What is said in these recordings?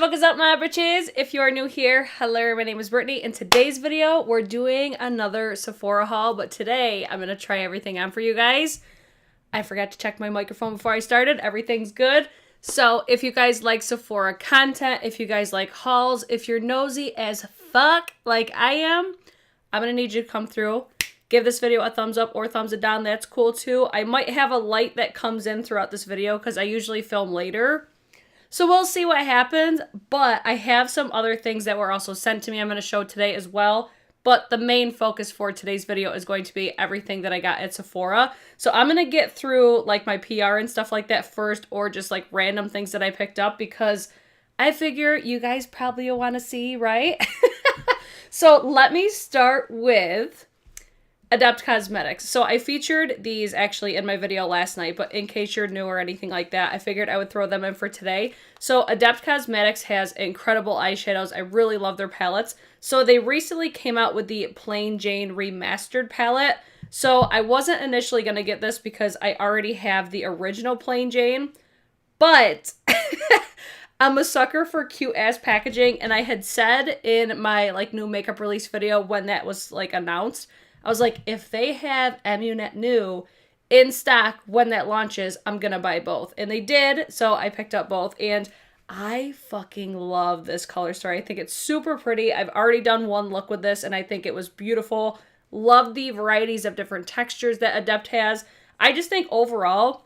fuck is up, my bitches? If you are new here, hello, my name is Brittany. In today's video, we're doing another Sephora haul, but today I'm going to try everything on for you guys. I forgot to check my microphone before I started. Everything's good. So if you guys like Sephora content, if you guys like hauls, if you're nosy as fuck like I am, I'm going to need you to come through. Give this video a thumbs up or thumbs it down. That's cool too. I might have a light that comes in throughout this video because I usually film later. So we'll see what happens, but I have some other things that were also sent to me I'm going to show today as well. But the main focus for today's video is going to be everything that I got at Sephora. So I'm going to get through like my PR and stuff like that first, or just like random things that I picked up because I figure you guys probably want to see, right? So let me start with Adept Cosmetics. So I featured these actually in my video last night, but in case you're new or anything like that, I figured I would throw them in for today. So Adept Cosmetics has incredible eyeshadows. I really love their palettes. So they recently came out with the Plain Jane Remastered palette. So I wasn't initially going to get this because I already have the original Plain Jane, but I'm a sucker for cute ass packaging, and I had said in my like new makeup release video when that was like announced, I was like, if they have Emunet New in stock when that launches, I'm going to buy both. And they did, so I picked up both. And I fucking love this color story. I think it's super pretty. I've already done one look with this, and I think it was beautiful. Love the varieties of different textures that Adept has. I just think overall,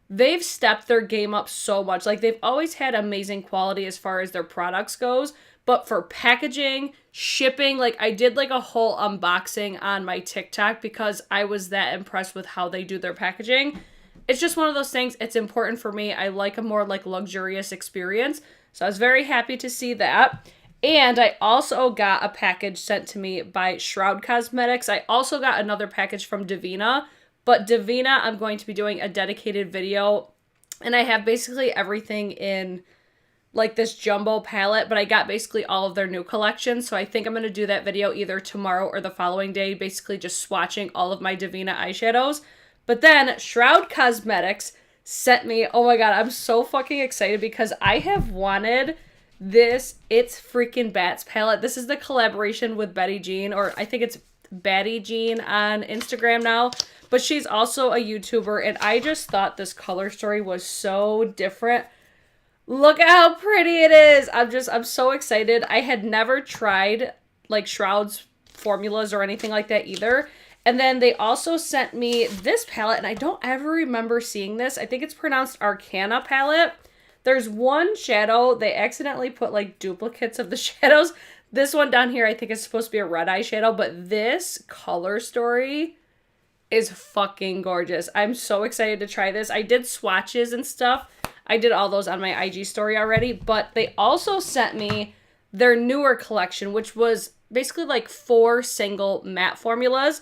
they've stepped their game up so much. Like, they've always had amazing quality as far as their products goes. But for packaging, shipping, like I did like a whole unboxing on my TikTok because I was that impressed with how they do their packaging. It's just one of those things. It's important for me. I like a more like luxurious experience. So I was very happy to see that. And I also got a package sent to me by Shroud Cosmetics. I also got another package from Davina. But Davina, I'm going to be doing a dedicated video. And I have basically everything in like this jumbo palette, but I got basically all of their new collections. So I think I'm going to do that video either tomorrow or the following day, basically just swatching all of my Davina eyeshadows. But then Shroud Cosmetics sent me, oh my god, I'm so fucking excited because I have wanted this It's Freaking Bats palette. This is the collaboration with Betty Jean, or I think it's Batty Jean on Instagram now, but she's also a YouTuber, and I just thought this color story was so different. Look at how pretty it is. I'm so excited. I had never tried like Shroud's formulas or anything like that either. And then they also sent me this palette, and I don't ever remember seeing this. I think it's pronounced Arcana Palette. There's one shadow. They accidentally put like duplicates of the shadows. This one down here I think is supposed to be a red eyeshadow, but this color story is fucking gorgeous. I'm so excited to try this. I did swatches and stuff. I did all those on my IG story already, but they also sent me their newer collection, which was basically like 4 single matte formulas.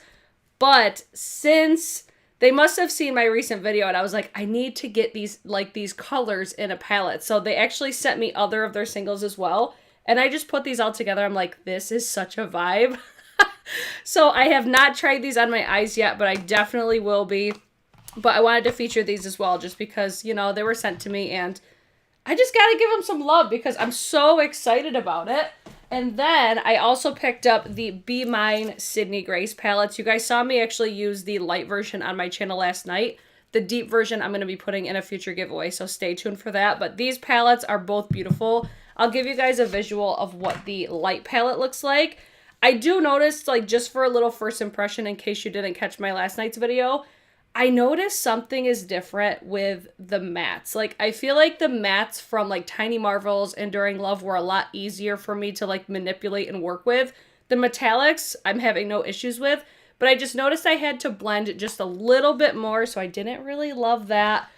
But since they must have seen my recent video and I was like, I need to get these colors in a palette. So they actually sent me other of their singles as well. And I just put these all together. I'm like, this is such a vibe. So I have not tried these on my eyes yet, but I definitely will be. But I wanted to feature these as well just because, you know, they were sent to me and I just got to give them some love because I'm so excited about it. And then I also picked up the Be Mine Sydney Grace palettes. You guys saw me actually use the light version on my channel last night. The deep version I'm going to be putting in a future giveaway, so stay tuned for that. But these palettes are both beautiful. I'll give you guys a visual of what the light palette looks like. I do notice, like, just for a little first impression in case you didn't catch my last night's video, I noticed something is different with the mattes. Like, I feel like the mattes from, like, Tiny Marvels, Enduring Love were a lot easier for me to, like, manipulate and work with. The metallics, I'm having no issues with, but I just noticed I had to blend just a little bit more, so I didn't really love that.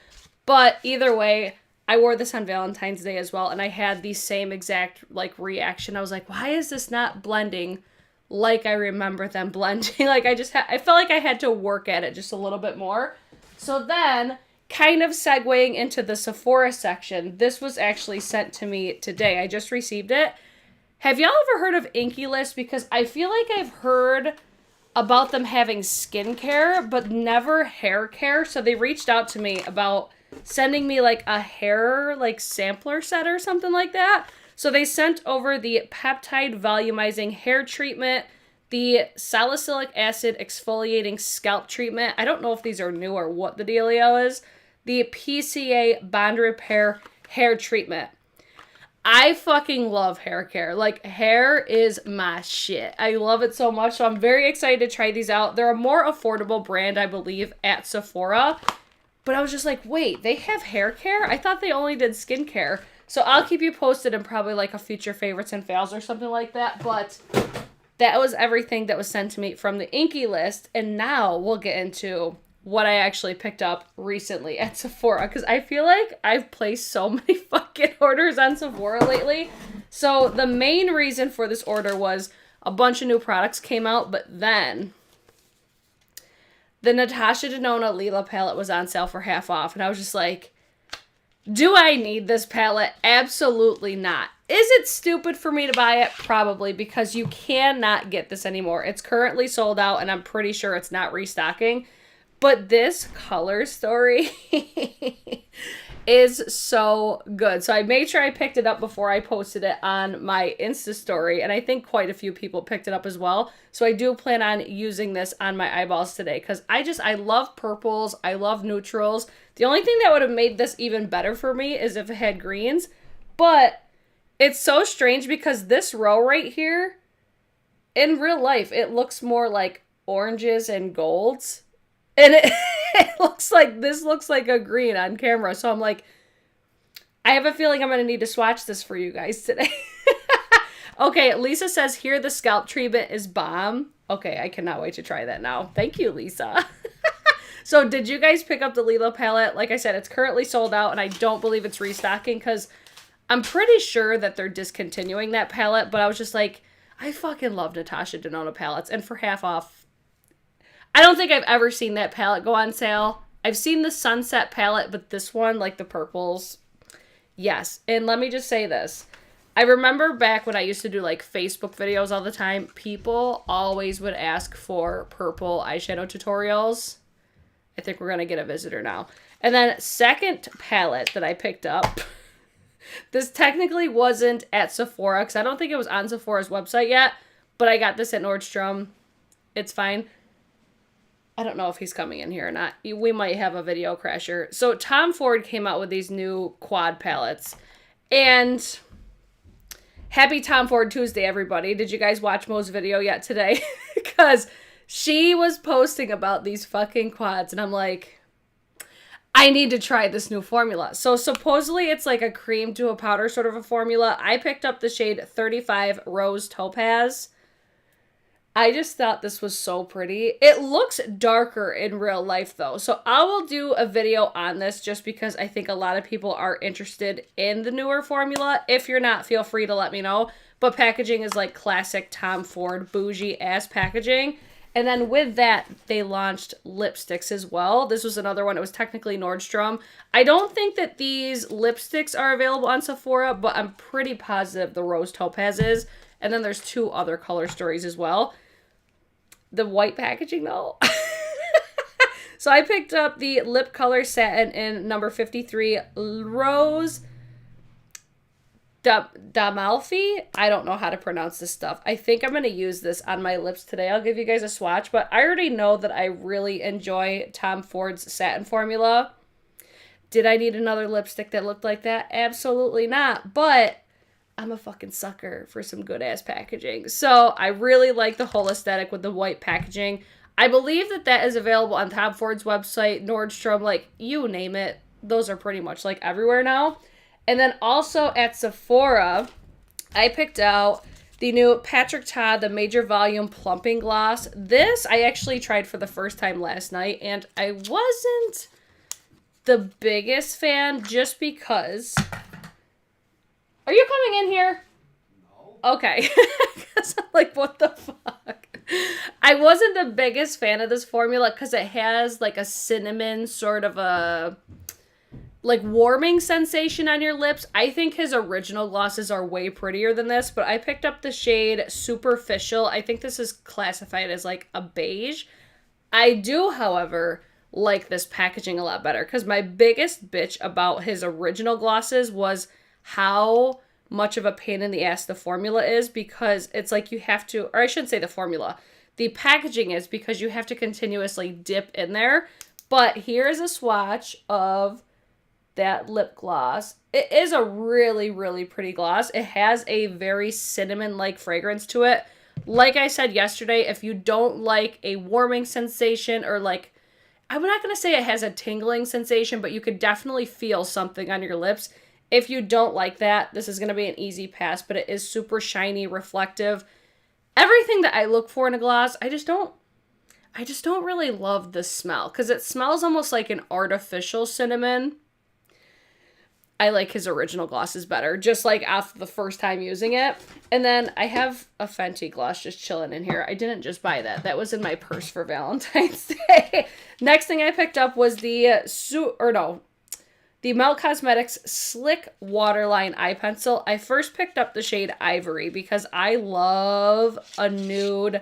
But either way, I wore this on Valentine's Day as well, and I had the same exact, like, reaction. I was like, why is this not blending like I remember them blending? Like, I felt like I had to work at it just a little bit more. So then, kind of segueing into the Sephora section, this was actually sent to me today. I just received it. Have y'all ever heard of Inky List? Because I feel like I've heard about them having skincare, but never hair care. So they reached out to me about sending me like a hair like sampler set or something like that. So they sent over the peptide volumizing hair treatment, the salicylic acid exfoliating scalp treatment. I don't know if these are new or what the dealio is. The PCA bond repair hair treatment. I fucking love hair care. Like, hair is my shit. I love it so much. So I'm very excited to try these out. They're a more affordable brand, I believe, at Sephora. But I was just like, wait, they have hair care? I thought they only did skincare. So I'll keep you posted in probably like a future favorites and fails or something like that. But that was everything that was sent to me from the Inky list. And now we'll get into what I actually picked up recently at Sephora, because I feel like I've placed so many fucking orders on Sephora lately. So the main reason for this order was a bunch of new products came out, but then the Natasha Denona Lila Palette was on sale for half off, and I was just like, do I need this palette? Absolutely not. Is it stupid for me to buy it? Probably, because you cannot get this anymore. It's currently sold out, and I'm pretty sure it's not restocking. But this color story is so good. So I made sure I picked it up before I posted it on my Insta story. And I think quite a few people picked it up as well. So I do plan on using this on my eyeballs today. Because I love purples. I love neutrals. The only thing that would have made this even better for me is if it had greens. But it's so strange because this row right here, in real life, it looks more like oranges and golds. And it looks like, this looks like a green on camera. So I'm like, I have a feeling I'm going to need to swatch this for you guys today. Okay, Lisa says here the scalp treatment is bomb. Okay, I cannot wait to try that now. Thank you, Lisa. So did you guys pick up the Lila palette? Like I said, it's currently sold out and I don't believe it's restocking because I'm pretty sure that they're discontinuing that palette. But I was just like, I fucking love Natasha Denona palettes. And for half off, I don't think I've ever seen that palette go on sale. I've seen the Sunset palette, but this one, like the purples, yes. And let me just say this. I remember back when I used to do like Facebook videos all the time, people always would ask for purple eyeshadow tutorials. I think we're going to get a visitor now. And then second palette that I picked up, this technically wasn't at Sephora because I don't think it was on Sephora's website yet, but I got this at Nordstrom. It's fine. I don't know if he's coming in here or not. We might have a video crasher. So Tom Ford came out with these new quad palettes. And happy Tom Ford Tuesday, everybody. Did you guys watch Mo's video yet today? Because she was posting about these fucking quads. And I'm like, I need to try this new formula. So supposedly it's like a cream to a powder sort of a formula. I picked up the shade 35 Rose Topaz. I just thought this was so pretty. It looks darker in real life though. So I will do a video on this just because I think a lot of people are interested in the newer formula. If you're not, feel free to let me know. But packaging is like classic Tom Ford bougie ass packaging. And then with that, they launched lipsticks as well. This was another one. It was technically Nordstrom. I don't think that these lipsticks are available on Sephora, but I'm pretty positive the Rose Topaz is. And then there's two other color stories as well. The white packaging though. So I picked up the lip color satin in number 53 Rose D'Amalfi. I don't know how to pronounce this stuff. I think I'm going to use this on my lips today. I'll give you guys a swatch, but I already know that I really enjoy Tom Ford's satin formula. Did I need another lipstick that looked like that? Absolutely not. But I'm a fucking sucker for some good ass packaging. So I really like the whole aesthetic with the white packaging. I believe that that is available on Tom Ford's website, Nordstrom, like you name it. Those are pretty much like everywhere now. And then also at Sephora, I picked out the new Patrick Todd, the Major Volume Plumping Gloss. This I actually tried for the first time last night, and I wasn't the biggest fan just because... Are you coming in here? No. Okay. Because I'm like, what the fuck? I wasn't the biggest fan of this formula because it has like a cinnamon sort of a like warming sensation on your lips. I think his original glosses are way prettier than this, but I picked up the shade Superficial. I think this is classified as like a beige. I do, however, like this packaging a lot better because my biggest bitch about his original glosses was how much of a pain in the ass the formula is, because it's like you have to, or I shouldn't say the formula, the packaging is, because you have to continuously dip in there. But here's a swatch of that lip gloss. It is a really, really pretty gloss. It has a very cinnamon-like fragrance to it. Like I said yesterday, if you don't like a warming sensation, or like, I'm not going to say it has a tingling sensation, but you could definitely feel something on your lips. If you don't like that, this is going to be an easy pass, but it is super shiny, reflective. Everything that I look for in a gloss. I just don't really love the smell, because it smells almost like an artificial cinnamon. I like his original glosses better, just like after the first time using it. And then I have a Fenty gloss just chilling in here. I didn't just buy that. That was in my purse for Valentine's Day. Next thing I picked up was the Melt Cosmetics Slick Waterline Eye Pencil. I first picked up the shade Ivory because I love a nude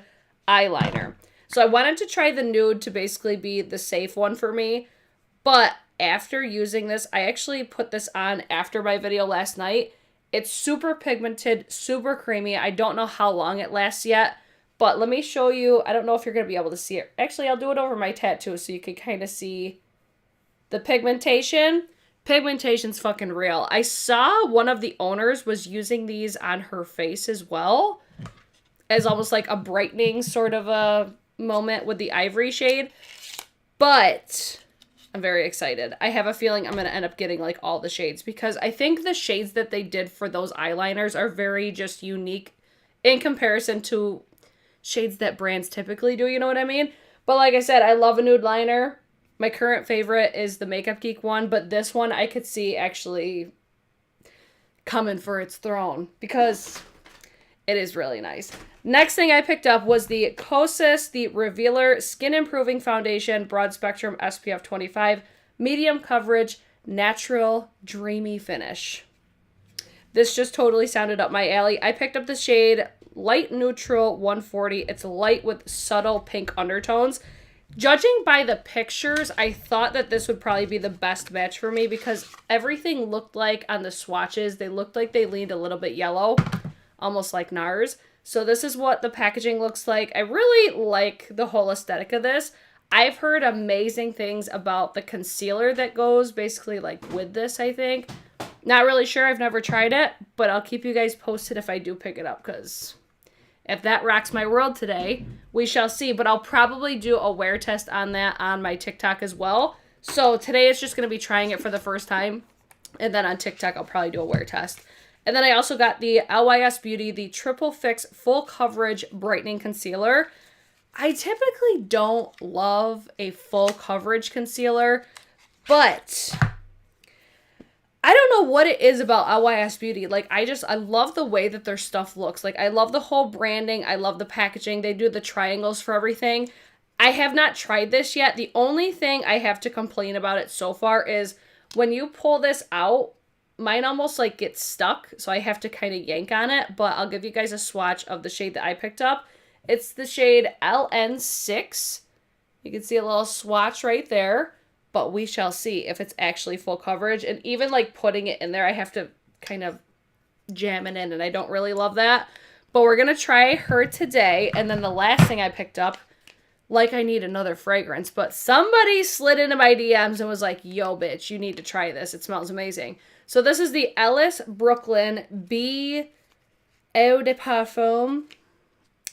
eyeliner. So I wanted to try the nude to basically be the safe one for me. But after using this, I actually put this on after my video last night. It's super pigmented, super creamy. I don't know how long it lasts yet, but let me show you. I don't know if you're going to be able to see it. Actually, I'll do it over my tattoo so you can kind of see the pigmentation. Pigmentation's fucking real. I saw one of the owners was using these on her face as well, as almost like a brightening sort of a moment with the Ivory shade. But I'm very excited. I have a feeling I'm going to end up getting like all the shades, because I think the shades that they did for those eyeliners are very just unique in comparison to shades that brands typically do, you know what I mean? But like I said, I love a nude liner. My current favorite is the Makeup Geek one, but this one I could see actually coming for its throne because it is really nice. Next thing I picked up was the Kosas, the Revealer Skin Improving Foundation, Broad Spectrum SPF 25, Medium Coverage, Natural Dreamy Finish. This just totally sounded up my alley. I picked up the shade Light Neutral 140. It's light with subtle pink undertones. Judging by the pictures, I thought that this would probably be the best match for me, because everything looked like on the swatches, they looked like they leaned a little bit yellow, almost like NARS. So this is what the packaging looks like. I really like the whole aesthetic of this. I've heard amazing things about the concealer that goes basically like with this, I think. Not really sure. I've never tried it, but I'll keep you guys posted if I do pick it up, because if that rocks my world today, we shall see. But I'll probably do a wear test on that on my TikTok as well. So today it's just going to be trying it for the first time. And then on TikTok, I'll probably do a wear test. And then I also got the LYS Beauty, the Triple Fix Full Coverage Brightening Concealer. I typically don't love a full coverage concealer, but I don't know what it is about LYS Beauty. Like, I love the way that their stuff looks. Like, I love the whole branding. I love the packaging. They do the triangles for everything. I have not tried this yet. The only thing I have to complain about it so far is when you pull this out, mine almost like gets stuck, so I have to kind of yank on it, but I'll give you guys a swatch of the shade that I picked up. It's the shade LN6. You can see a little swatch right there, but we shall see if it's actually full coverage. And even like putting it in there, I have to kind of jam it in, and I don't really love that. But we're going to try her today. And then the last thing I picked up, like I need another fragrance, but somebody slid into my DMs and was like, yo, bitch, you need to try this. It smells amazing. So this is the Ellis Brooklyn B Eau de Parfum.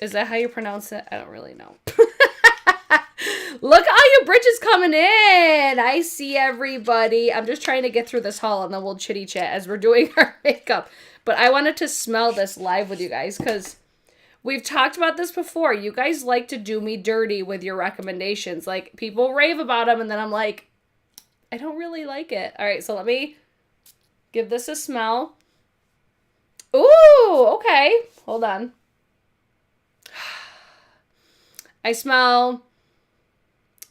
Is that how you pronounce it? I don't really know. Look at all your bridges coming in. I see everybody. I'm just trying to get through this haul, and then we'll chitty chat as we're doing our makeup. But I wanted to smell this live with you guys because we've talked about this before. You guys like to do me dirty with your recommendations. Like, people rave about them, and then I'm like, I don't really like it. All right, so let me give this a smell. Ooh, okay. Hold on. I smell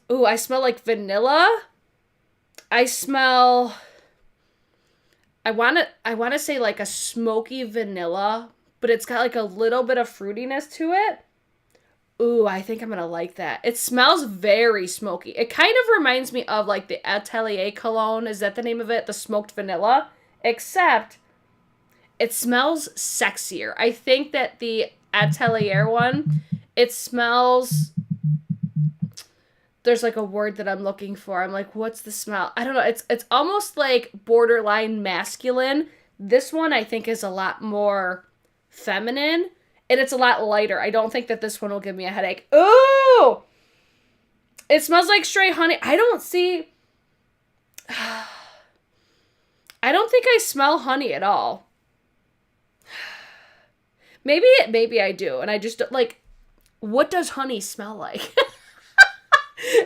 like vanilla. I want to say like a smoky vanilla, but it's got like a little bit of fruitiness to it. Ooh, I think I'm going to like that. It smells very smoky. It kind of reminds me of like the Atelier cologne. Is that the name of it? The smoked vanilla. Except it smells sexier. I think that the Atelier one, it smells... There's like a word that I'm looking for. I'm like, what's the smell? I don't know. It's almost like borderline masculine. This one I think is a lot more feminine, and it's a lot lighter. I don't think that this one will give me a headache. Ooh! It smells like straight honey. I don't think I smell honey at all. Maybe I do, and I just like, what does honey smell like?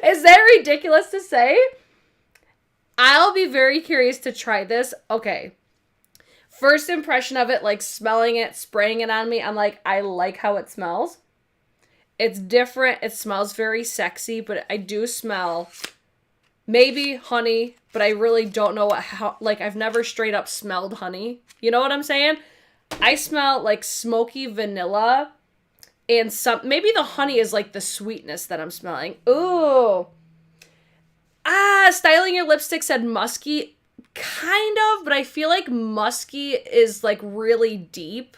Is that ridiculous to say? I'll be very curious to try this. Okay. First impression of it, like smelling it, spraying it on me, I'm like, I like how it smells. It's different. It smells very sexy, but I do smell maybe honey, but I really don't know like I've never straight up smelled honey. You know what I'm saying? I smell like smoky vanilla. And maybe the honey is like the sweetness that I'm smelling. Ooh. Styling your lipstick said musky. Kind of, but I feel like musky is like really deep.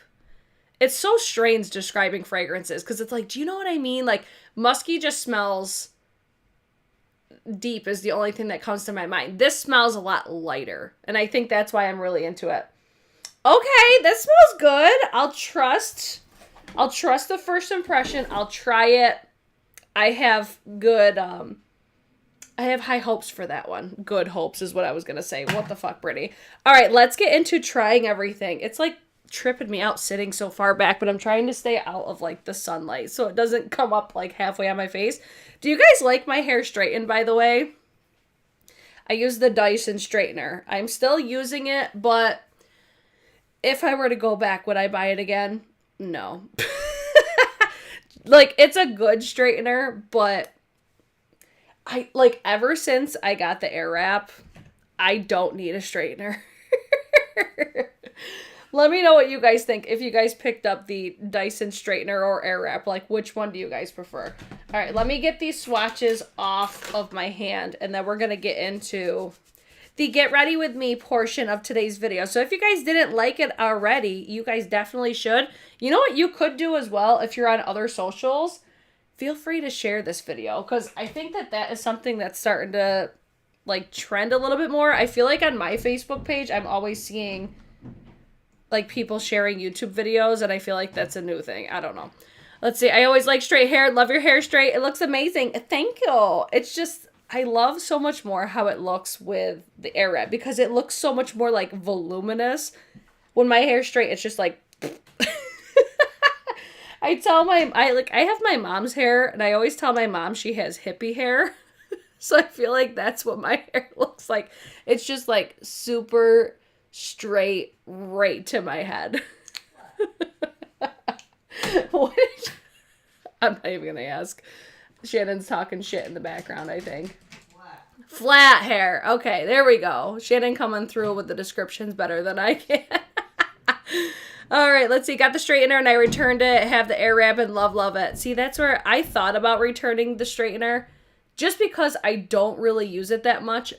It's so strange describing fragrances because it's like, do you know what I mean? Like musky just smells deep is the only thing that comes to my mind. This smells a lot lighter. And I think that's why I'm really into it. Okay, this smells good. I'll trust the first impression. I'll try it. I have I have high hopes for that one. Good hopes is what I was going to say. What the fuck, Brittany? All right, let's get into trying everything. It's like tripping me out sitting so far back, but I'm trying to stay out of like the sunlight so it doesn't come up like halfway on my face. Do you guys like my hair straightened, by the way? I use the Dyson straightener. I'm still using it, but if I were to go back, would I buy it again? No. Like, it's a good straightener, but I, like, ever since I got the Airwrap, I don't need a straightener. Let me know what you guys think. If you guys picked up the Dyson straightener or Airwrap, like, which one do you guys prefer? All right, let me get these swatches off of my hand, and then we're going to get into the get ready with me portion of today's video. So if you guys didn't like it already, you guys definitely should. You know what you could do as well if you're on other socials? Feel free to share this video because I think that that is something that's starting to like trend a little bit more. I feel like on my Facebook page, I'm always seeing like people sharing YouTube videos, and I feel like that's a new thing. I don't know. Let's see. I always like straight hair. Love your hair straight. It looks amazing. Thank you. It's just, I love so much more how it looks with the Airwrap because it looks so much more like voluminous. When my hair's straight, it's just like I have my mom's hair, and I always tell my mom she has hippie hair. So I feel like that's what my hair looks like. It's just like super straight right to my head. I'm not even gonna ask. Shannon's talking shit in the background, I think. Flat hair. Okay, there we go. Shannon coming through with the descriptions better than I can. All right, let's see. Got the straightener and I returned it. Have the Airwrap and love it. See, that's where I thought about returning the straightener just because I don't really use it that much.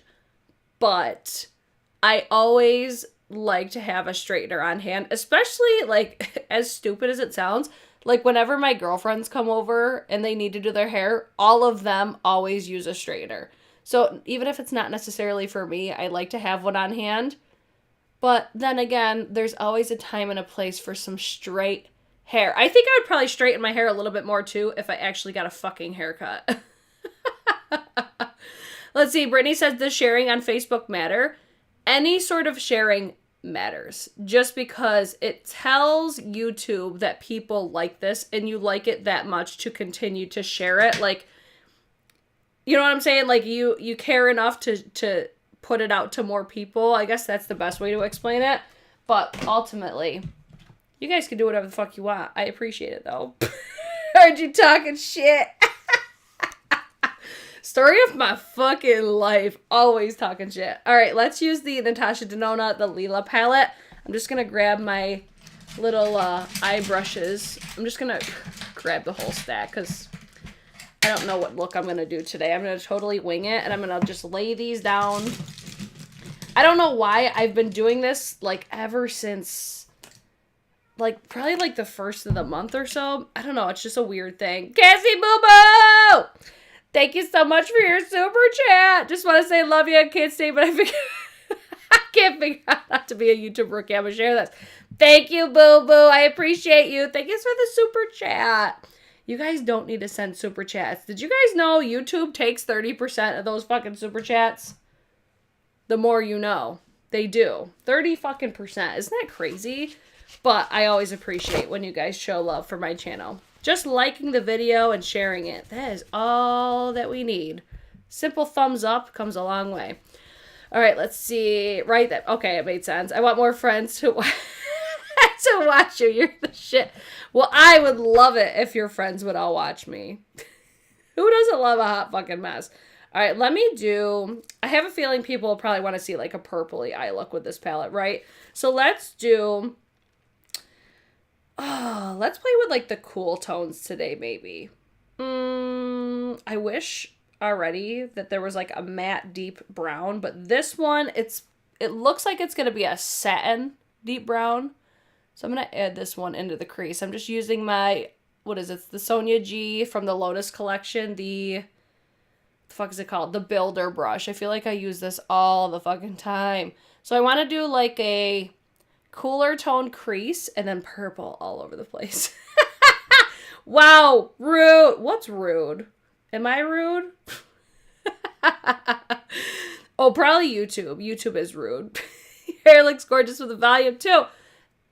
But I always like to have a straightener on hand, especially like as stupid as it sounds. Like whenever my girlfriends come over and they need to do their hair, all of them always use a straightener. So even if it's not necessarily for me, I like to have one on hand. But then again, there's always a time and a place for some straight hair. I think I would probably straighten my hair a little bit more too if I actually got a fucking haircut. Let's see. Brittany says, does sharing on Facebook matter? Any sort of sharing matters. Just because it tells YouTube that people like this and you like it that much to continue to share it. Like, you know what I'm saying? Like you care enough to put it out to more people. I guess that's the best way to explain it. But ultimately, you guys can do whatever the fuck you want. I appreciate it though. Heard you talking shit. Story of my fucking life. Always talking shit. All right, let's use the Natasha Denona Lila Palette. I'm just going to grab my little eye brushes. I'm just going to grab the whole stack because I don't know what look I'm going to do today. I'm going to totally wing it, and I'm going to just lay these down. I don't know why I've been doing this, like, ever since like, probably, like, the first of the month or so. I don't know. It's just a weird thing. Cassie Boo Boo! Thank you so much for your super chat. Just want to say love you. I can't say, but I can't figure out how to be a YouTuber. Can't even share this. Thank you, Boo Boo. I appreciate you. Thank you for the super chat. You guys don't need to send super chats. Did you guys know YouTube takes 30% of those fucking super chats? The more you know. They do. 30 fucking percent. Isn't that crazy? But I always appreciate when you guys show love for my channel. Just liking the video and sharing it. That is all that we need. Simple thumbs up comes a long way. All right, let's see. Right, that okay, it made sense. I want more friends to to watch you. You're the shit. Well, I would love it if your friends would all watch me. Who doesn't love a hot fucking mess? All right, let me do... I have a feeling people will probably want to see like a purpley eye look with this palette, right? So let's do... Oh, let's play with like the cool tones today, maybe. I wish already that there was like a matte deep brown, but this one, it looks like it's going to be a satin deep brown. So I'm going to add this one into the crease. I'm just using my, what is it? The Sonia G from the Lotus collection. The fuck is it called? The Builder brush. I feel like I use this all the fucking time. So I want to do like a cooler tone crease and then purple all over the place. Wow, rude. What's rude? Am I rude? Oh, probably YouTube. YouTube is rude. Hair looks gorgeous with the volume too.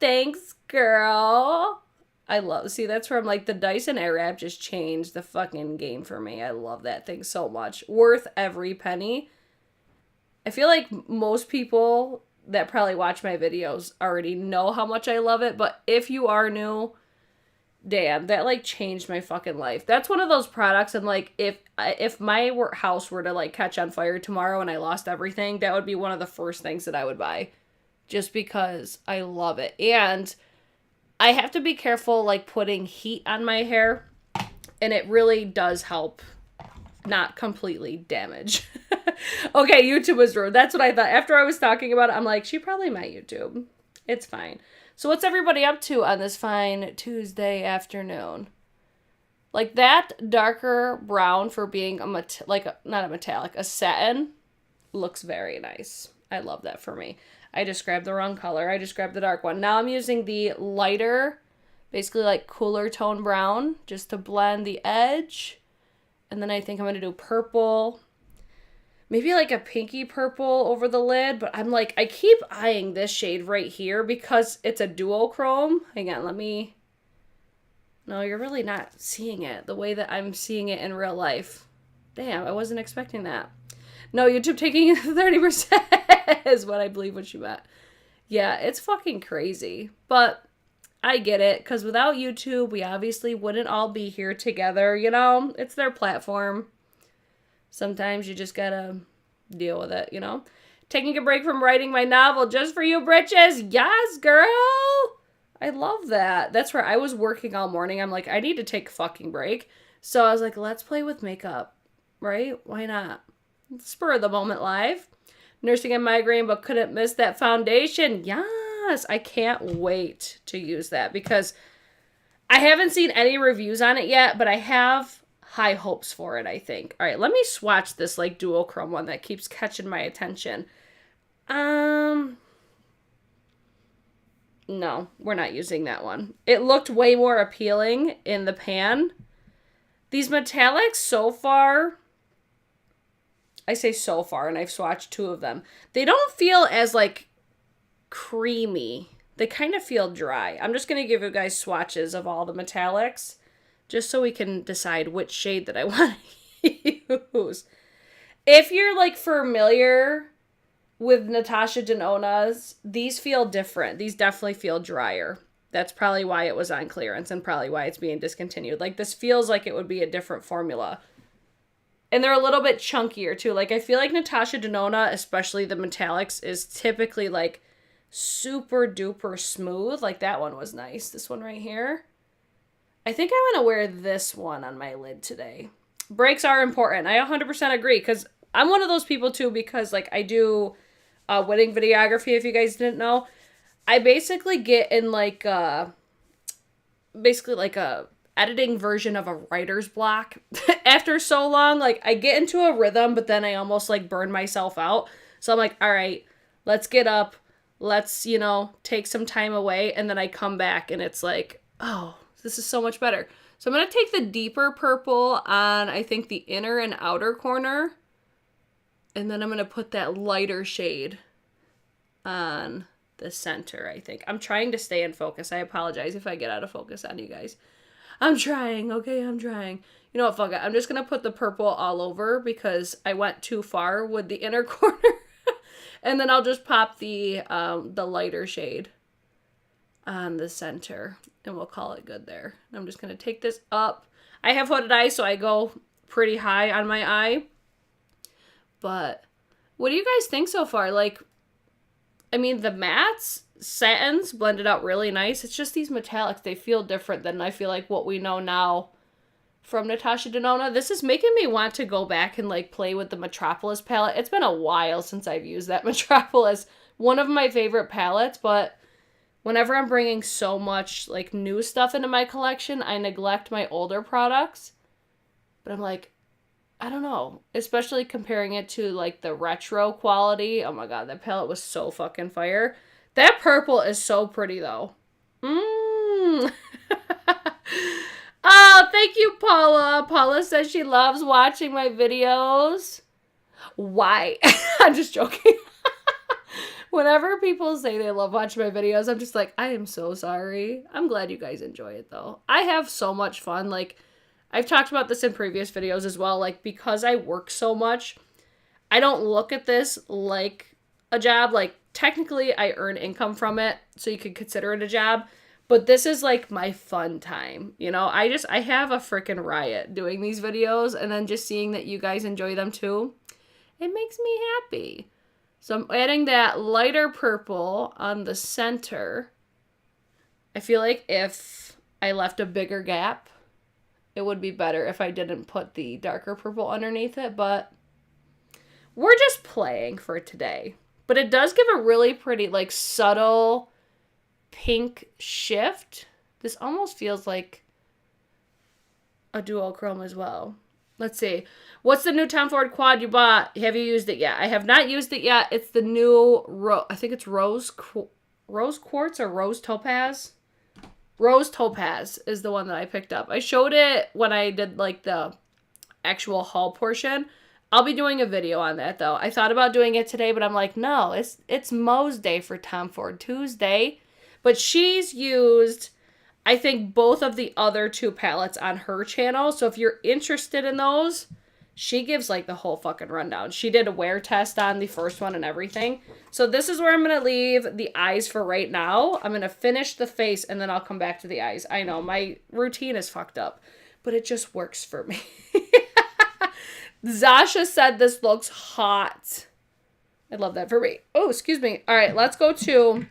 Thanks, girl. I love, see, that's where I'm like, the Dyson Airwrap just changed the fucking game for me. I love that thing so much. Worth every penny. I feel like most people that probably watch my videos already know how much I love it, but if you are new, damn, that like changed my fucking life. That's one of those products, and like if my house were to like catch on fire tomorrow and I lost everything, that would be one of the first things that I would buy, just because I love it. And I have to be careful like putting heat on my hair, and it really does help not completely damage. Okay, YouTube was rude. That's what I thought. After I was talking about it, I'm like, she probably might YouTube. It's fine. So what's everybody up to on this fine Tuesday afternoon? Like that darker brown for being a not a metallic, a satin looks very nice. I love that for me. I just grabbed the wrong color. I just grabbed the dark one. Now I'm using the lighter, basically like cooler tone brown, just to blend the edge. And then I think I'm going to do purple. Maybe like a pinky purple over the lid. But I'm like, I keep eyeing this shade right here because it's a duochrome. Hang on, let me... No, you're really not seeing it the way that I'm seeing it in real life. Damn, I wasn't expecting that. No, YouTube taking 30% is what I believe what you meant. Yeah, it's fucking crazy. But I get it, because without YouTube, we obviously wouldn't all be here together, you know? It's their platform. Sometimes you just gotta deal with it, you know? Taking a break from writing my novel just for you, britches. Yes, girl! I love that. That's where I was working all morning. I'm like, I need to take a fucking break. So I was like, let's play with makeup, right? Why not? Spur of the moment live. Nursing a migraine, but couldn't miss that foundation. Yes, I can't wait to use that because I haven't seen any reviews on it yet, but I have high hopes for it, I think. All right, let me swatch this like duochrome one that keeps catching my attention. No, we're not using that one. It looked way more appealing in the pan. These metallics so far, I say so far, and I've swatched two of them. They don't feel as like creamy. They kind of feel dry. I'm just going to give you guys swatches of all the metallics just so we can decide which shade that I want to use. If you're like familiar with Natasha Denona's, these feel different. These definitely feel drier. That's probably why it was on clearance and probably why it's being discontinued. Like this feels like it would be a different formula. And they're a little bit chunkier too. Like I feel like Natasha Denona, especially the metallics, is typically like super duper smooth. Like that one was nice. This one right here. I think I want to wear this one on my lid today. Breaks are important. I 100% agree because I'm one of those people too, because like I do wedding videography, if you guys didn't know. I basically get in like basically like a editing version of a writer's block. After so long, like I get into a rhythm, but then I almost like burn myself out. So I'm like, all right, let's get up. Let's, you know, take some time away. And then I come back and it's like, oh, this is so much better. So I'm going to take the deeper purple on, I think, the inner and outer corner. And then I'm going to put that lighter shade on the center, I think. I'm trying to stay in focus. I apologize if I get out of focus on you guys. I'm trying, okay? I'm trying. You know what, fuck it. I'm just going to put the purple all over because I went too far with the inner corner. And then I'll just pop the lighter shade on the center. And we'll call it good there. I'm just going to take this up. I have hooded eyes, so I go pretty high on my eye. But what do you guys think so far? Like, I mean, the mattes, satins blended out really nice. It's just these metallics. They feel different than I feel like what we know now from Natasha Denona. This is making me want to go back and like play with the Metropolis palette. It's been a while since I've used that Metropolis. One of my favorite palettes, but whenever I'm bringing so much like new stuff into my collection, I neglect my older products. But I'm like, I don't know, especially comparing it to like the retro quality. Oh my god, that palette was so fucking fire. That purple is so pretty though. Oh, thank you, Paula. Paula says she loves watching my videos. Why? I'm just joking. Whenever people say they love watching my videos, I'm just like, I am so sorry. I'm glad you guys enjoy it though. I have so much fun. Like, I've talked about this in previous videos as well. Like, because I work so much, I don't look at this like a job. Like, technically, I earn income from it, so you could consider it a job. But this is, like, my fun time. You know, I have a freaking riot doing these videos, and then just seeing that you guys enjoy them too, it makes me happy. So I'm adding that lighter purple on the center. I feel like if I left a bigger gap, it would be better if I didn't put the darker purple underneath it, but we're just playing for today. But it does give a really pretty, like, subtle pink shift. This almost feels like a duochrome as well. Let's see. What's the new Tom Ford quad you bought? Have you used it yet? I have not used it yet. It's the new, I think it's Rose Quartz or Rose Topaz. Rose Topaz is the one that I picked up. I showed it when I did like the actual haul portion. I'll be doing a video on that though. I thought about doing it today, but I'm like, no, it's Mo's day for Tom Ford, Tuesday. But she's used, I think, both of the other two palettes on her channel. So if you're interested in those, she gives like the whole fucking rundown. She did a wear test on the first one and everything. So this is where I'm going to leave the eyes for right now. I'm going to finish the face and then I'll come back to the eyes. I know my routine is fucked up, but it just works for me. Zasha said this looks hot. I love that for me. Oh, excuse me. All right, let's go to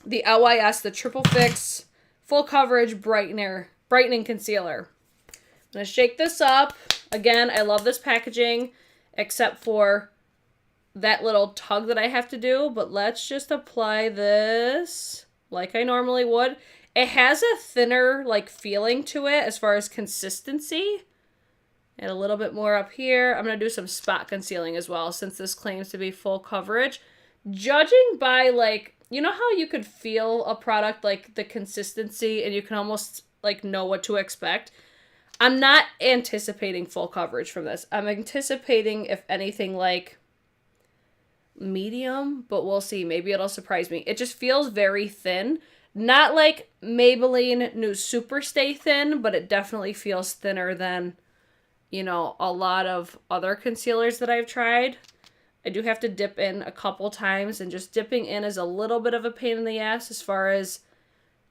the LYS, the Triple Fix Full Coverage Brightening Concealer. I'm going to shake this up. Again, I love this packaging, except for that little tug that I have to do. But let's just apply this like I normally would. It has a thinner, like, feeling to it as far as consistency. And a little bit more up here. I'm going to do some spot concealing as well, since this claims to be full coverage. Judging by, like, you know how you could feel a product, like, the consistency, and you can almost, like, know what to expect? I'm not anticipating full coverage from this. I'm anticipating, if anything, like, medium, but we'll see. Maybe it'll surprise me. It just feels very thin. Not like Maybelline New Super Stay Thin, but it definitely feels thinner than, you know, a lot of other concealers that I've tried. I do have to dip in a couple times, and just dipping in is a little bit of a pain in the ass as far as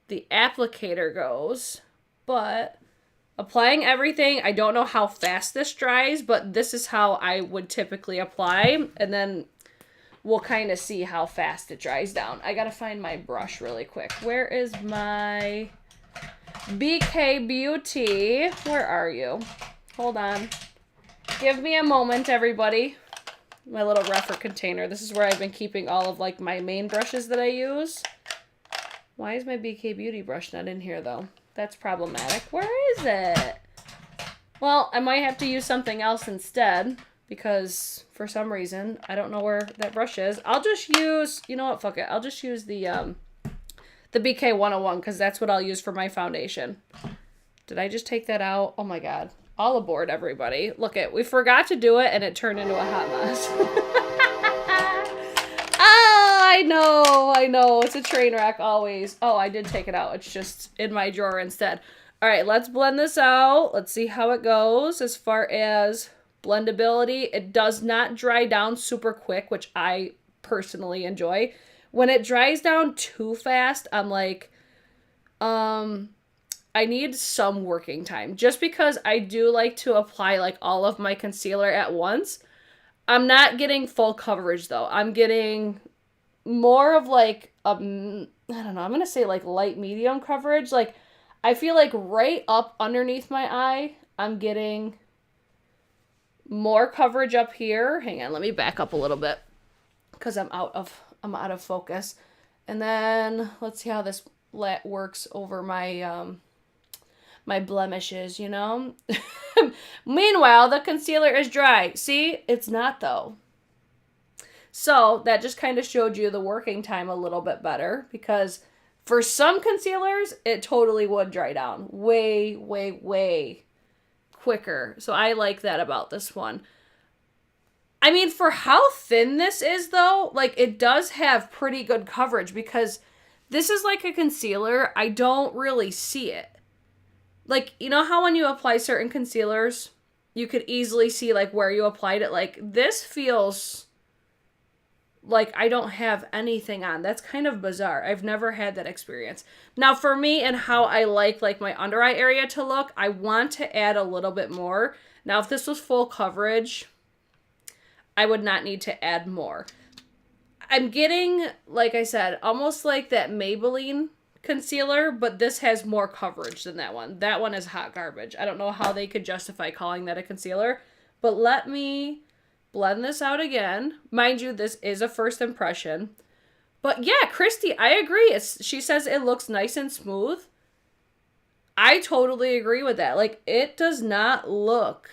the applicator goes. But applying everything, I don't know how fast this dries, but this is how I would typically apply, and then we'll kind of see how fast it dries down. I gotta find my brush really quick. Where is my BK Beauty? Where are you? Hold on. Give me a moment, everybody. My little refer container. This is where I've been keeping all of, like, my main brushes that I use. Why is my BK Beauty brush not in here, though? That's problematic. Where is it? Well, I might have to use something else instead because for some reason, I don't know where that brush is. I'll just use, you know what, fuck it. I'll just use the BK 101 because that's what I'll use for my foundation. Did I just take that out? Oh my God. All aboard, everybody. Look it, we forgot to do it and it turned into a hot mess. I know. It's a train wreck always. Oh, I did take it out. It's just in my drawer instead. All right, let's blend this out. Let's see how it goes as far as blendability. It does not dry down super quick, which I personally enjoy. When it dries down too fast, I'm like, I need some working time. Just because I do like to apply like all of my concealer at once. I'm not getting full coverage though. I'm getting more of like, I don't know, I'm going to say like light medium coverage. Like, I feel like right up underneath my eye, I'm getting more coverage up here. Hang on, let me back up a little bit because I'm out of focus. And then let's see how this works over my my blemishes, you know? Meanwhile, the concealer is dry. See? It's not though. So that just kind of showed you the working time a little bit better because for some concealers, it totally would dry down way, way, way quicker. So I like that about this one. I mean, for how thin this is though, like it does have pretty good coverage because this is like a concealer. I don't really see it. Like, you know how when you apply certain concealers, you could easily see like where you applied it? Like this feels like I don't have anything on. That's kind of bizarre. I've never had that experience. Now for me and how I like my under eye area to look, I want to add a little bit more. Now if this was full coverage, I would not need to add more. I'm getting, like I said, almost like that Maybelline concealer, but this has more coverage than that one. That one is hot garbage. I don't know how they could justify calling that a concealer, but let me blend this out again. Mind you, this is a first impression. But yeah, Christy, I agree. She says it looks nice and smooth. I totally agree with that. Like, it does not look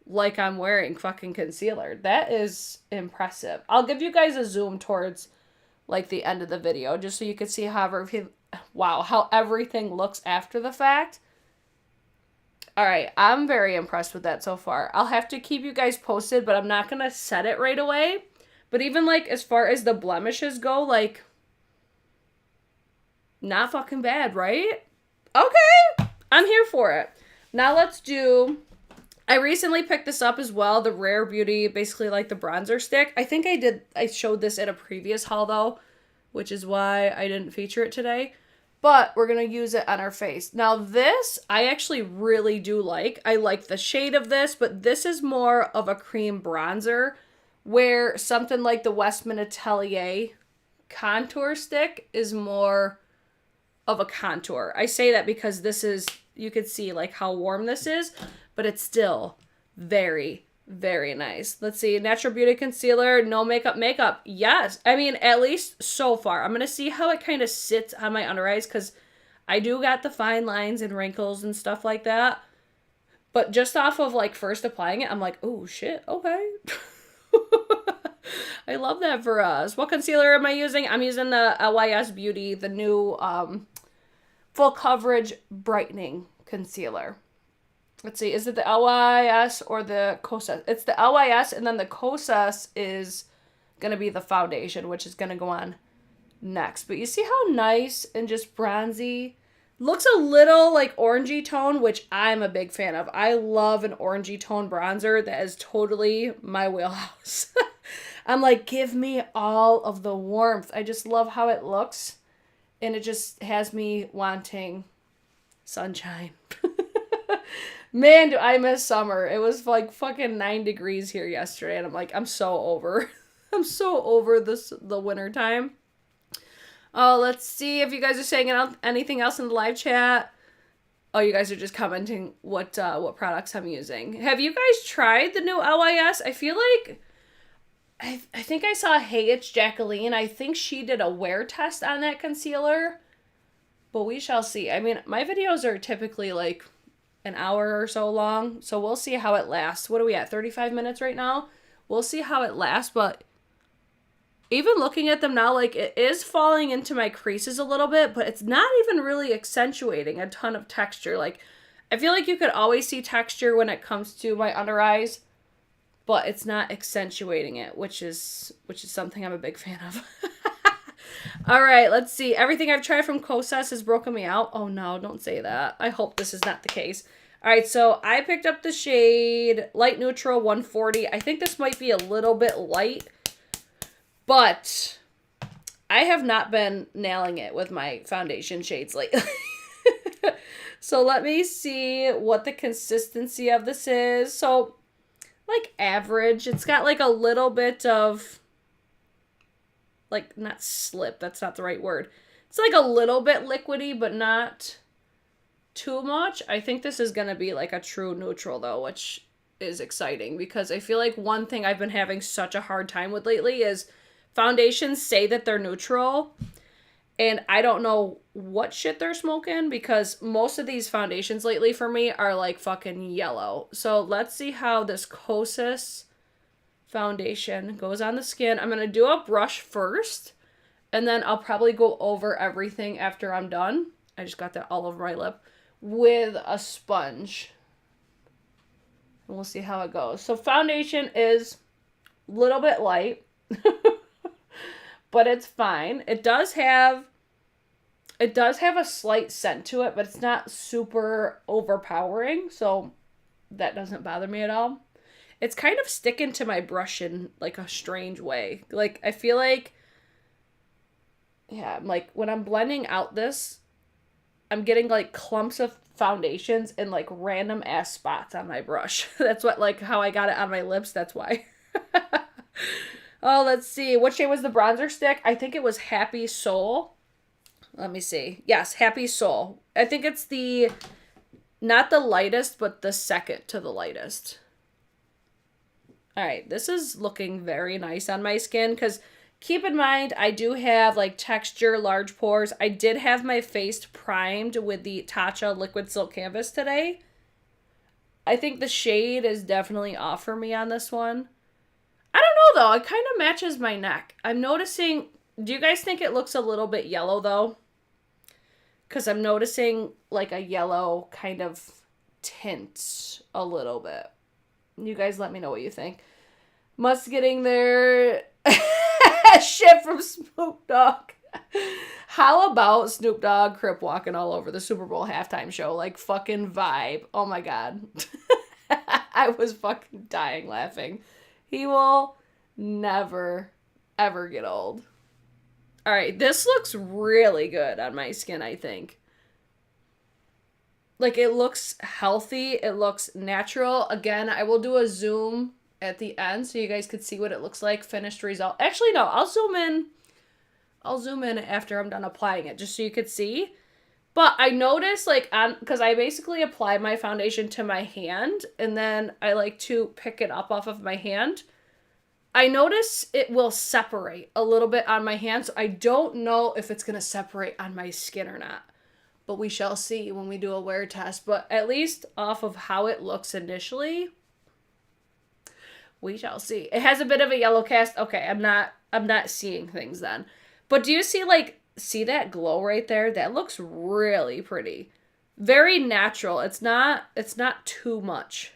like I'm wearing fucking concealer. That is impressive. I'll give you guys a zoom towards, like, the end of the video, just so you can see how everything looks after the fact. All right, I'm very impressed with that so far. I'll have to keep you guys posted, but I'm not going to set it right away. But even, like, as far as the blemishes go, like, not fucking bad, right? Okay, I'm here for it. Now let's do, I recently picked this up as well, the Rare Beauty, basically like the bronzer stick. I think I showed this in a previous haul, though, which is why I didn't feature it today. But we're going to use it on our face. Now this, I actually really do like. I like the shade of this, but this is more of a cream bronzer, where something like the Westman Atelier contour stick is more of a contour. I say that because this is, you could see like how warm this is, but it's still very, very nice. Let's see, Natural Beauty Concealer, no makeup. Yes. I mean, at least so far. I'm going to see how it kind of sits on my under eyes because I do got the fine lines and wrinkles and stuff like that. But just off of like first applying it, I'm like, oh shit, okay. I love that for us. What concealer am I using? I'm using the LYS Beauty, the new full coverage brightening concealer. Let's see, is it the LYS or the Kosas? It's the LYS, and then the Kosas is going to be the foundation, which is going to go on next. But you see how nice and just bronzy? Looks a little like orangey tone, which I'm a big fan of. I love an orangey tone bronzer. That is totally my wheelhouse. I'm like, give me all of the warmth. I just love how it looks. And it just has me wanting sunshine. Man, do I miss summer. It was like fucking 9 degrees here yesterday. And I'm like, I'm so over. I'm so over the winter time. Oh, let's see if you guys are saying anything else in the live chat. Oh, you guys are just commenting what products I'm using. Have you guys tried the new LYS? I feel like I think I saw Hey It's Jacqueline. I think she did a wear test on that concealer. But we shall see. I mean, my videos are typically like an hour or so long, so we'll see how it lasts. What are we at, 35 minutes right now? We'll see how it lasts, but even looking at them now, like, it is falling into my creases a little bit, but it's not even really accentuating a ton of texture. Like, I feel like you could always see texture when it comes to my under eyes, but it's not accentuating it, which is something I'm a big fan of. All right, let's see. Everything I've tried from Kosas has broken me out. Oh no, don't say that. I hope this is not the case. All right, so I picked up the shade Light Neutral 140. I think this might be a little bit light, but I have not been nailing it with my foundation shades lately. So let me see what the consistency of this is. So, like, average. It's got like a little bit of, like, not slip. That's not the right word. It's like a little bit liquidy, but not too much. I think this is going to be like a true neutral though, which is exciting because I feel like one thing I've been having such a hard time with lately is foundations say that they're neutral, and I don't know what shit they're smoking because most of these foundations lately for me are like fucking yellow. So let's see how this Kosas foundation goes on the skin. I'm going to do a brush first, and then I'll probably go over everything after I'm done. I just got that all over my lip with a sponge. And we'll see how it goes. So foundation is a little bit light. But it's fine. It does have a slight scent to it, but it's not super overpowering, so that doesn't bother me at all. It's kind of sticking to my brush in like a strange way. Like, I feel like, yeah, like when I'm blending out this, I'm getting like clumps of foundations in like random ass spots on my brush. That's what, like, how I got it on my lips. That's why. Oh, let's see. What shade was the bronzer stick? I think it was Happy Soul. Let me see. Yes, Happy Soul. I think it's the, not the lightest, but the second to the lightest. All right, this is looking very nice on my skin because keep in mind, I do have like texture, large pores. I did have my face primed with the Tatcha Liquid Silk Canvas today. I think the shade is definitely off for me on this one. I don't know though, it kind of matches my neck. I'm noticing, do you guys think it looks a little bit yellow though? Because I'm noticing like a yellow kind of tint a little bit. You guys let me know what you think. Must getting there. Shit from Snoop Dogg. How about Snoop Dogg crip walking all over the Super Bowl halftime show? Like, fucking vibe. Oh my god. I was fucking dying laughing. He will never, ever get old. All right, this looks really good on my skin, I think. Like, it looks healthy. It looks natural. Again, I will do a zoom at the end so you guys could see what it looks like. Finished result. Actually, no, I'll zoom in. I'll zoom in after I'm done applying it just so you could see. But I noticed, like, because I basically apply my foundation to my hand, and then I like to pick it up off of my hand. I notice it will separate a little bit on my hand, so I don't know if it's going to separate on my skin or not. But we shall see when we do a wear test. But at least off of how it looks initially, we shall see. It has a bit of a yellow cast. Okay, I'm not seeing things then. But do you see, like, see that glow right there? That looks really pretty. Very natural. It's not too much.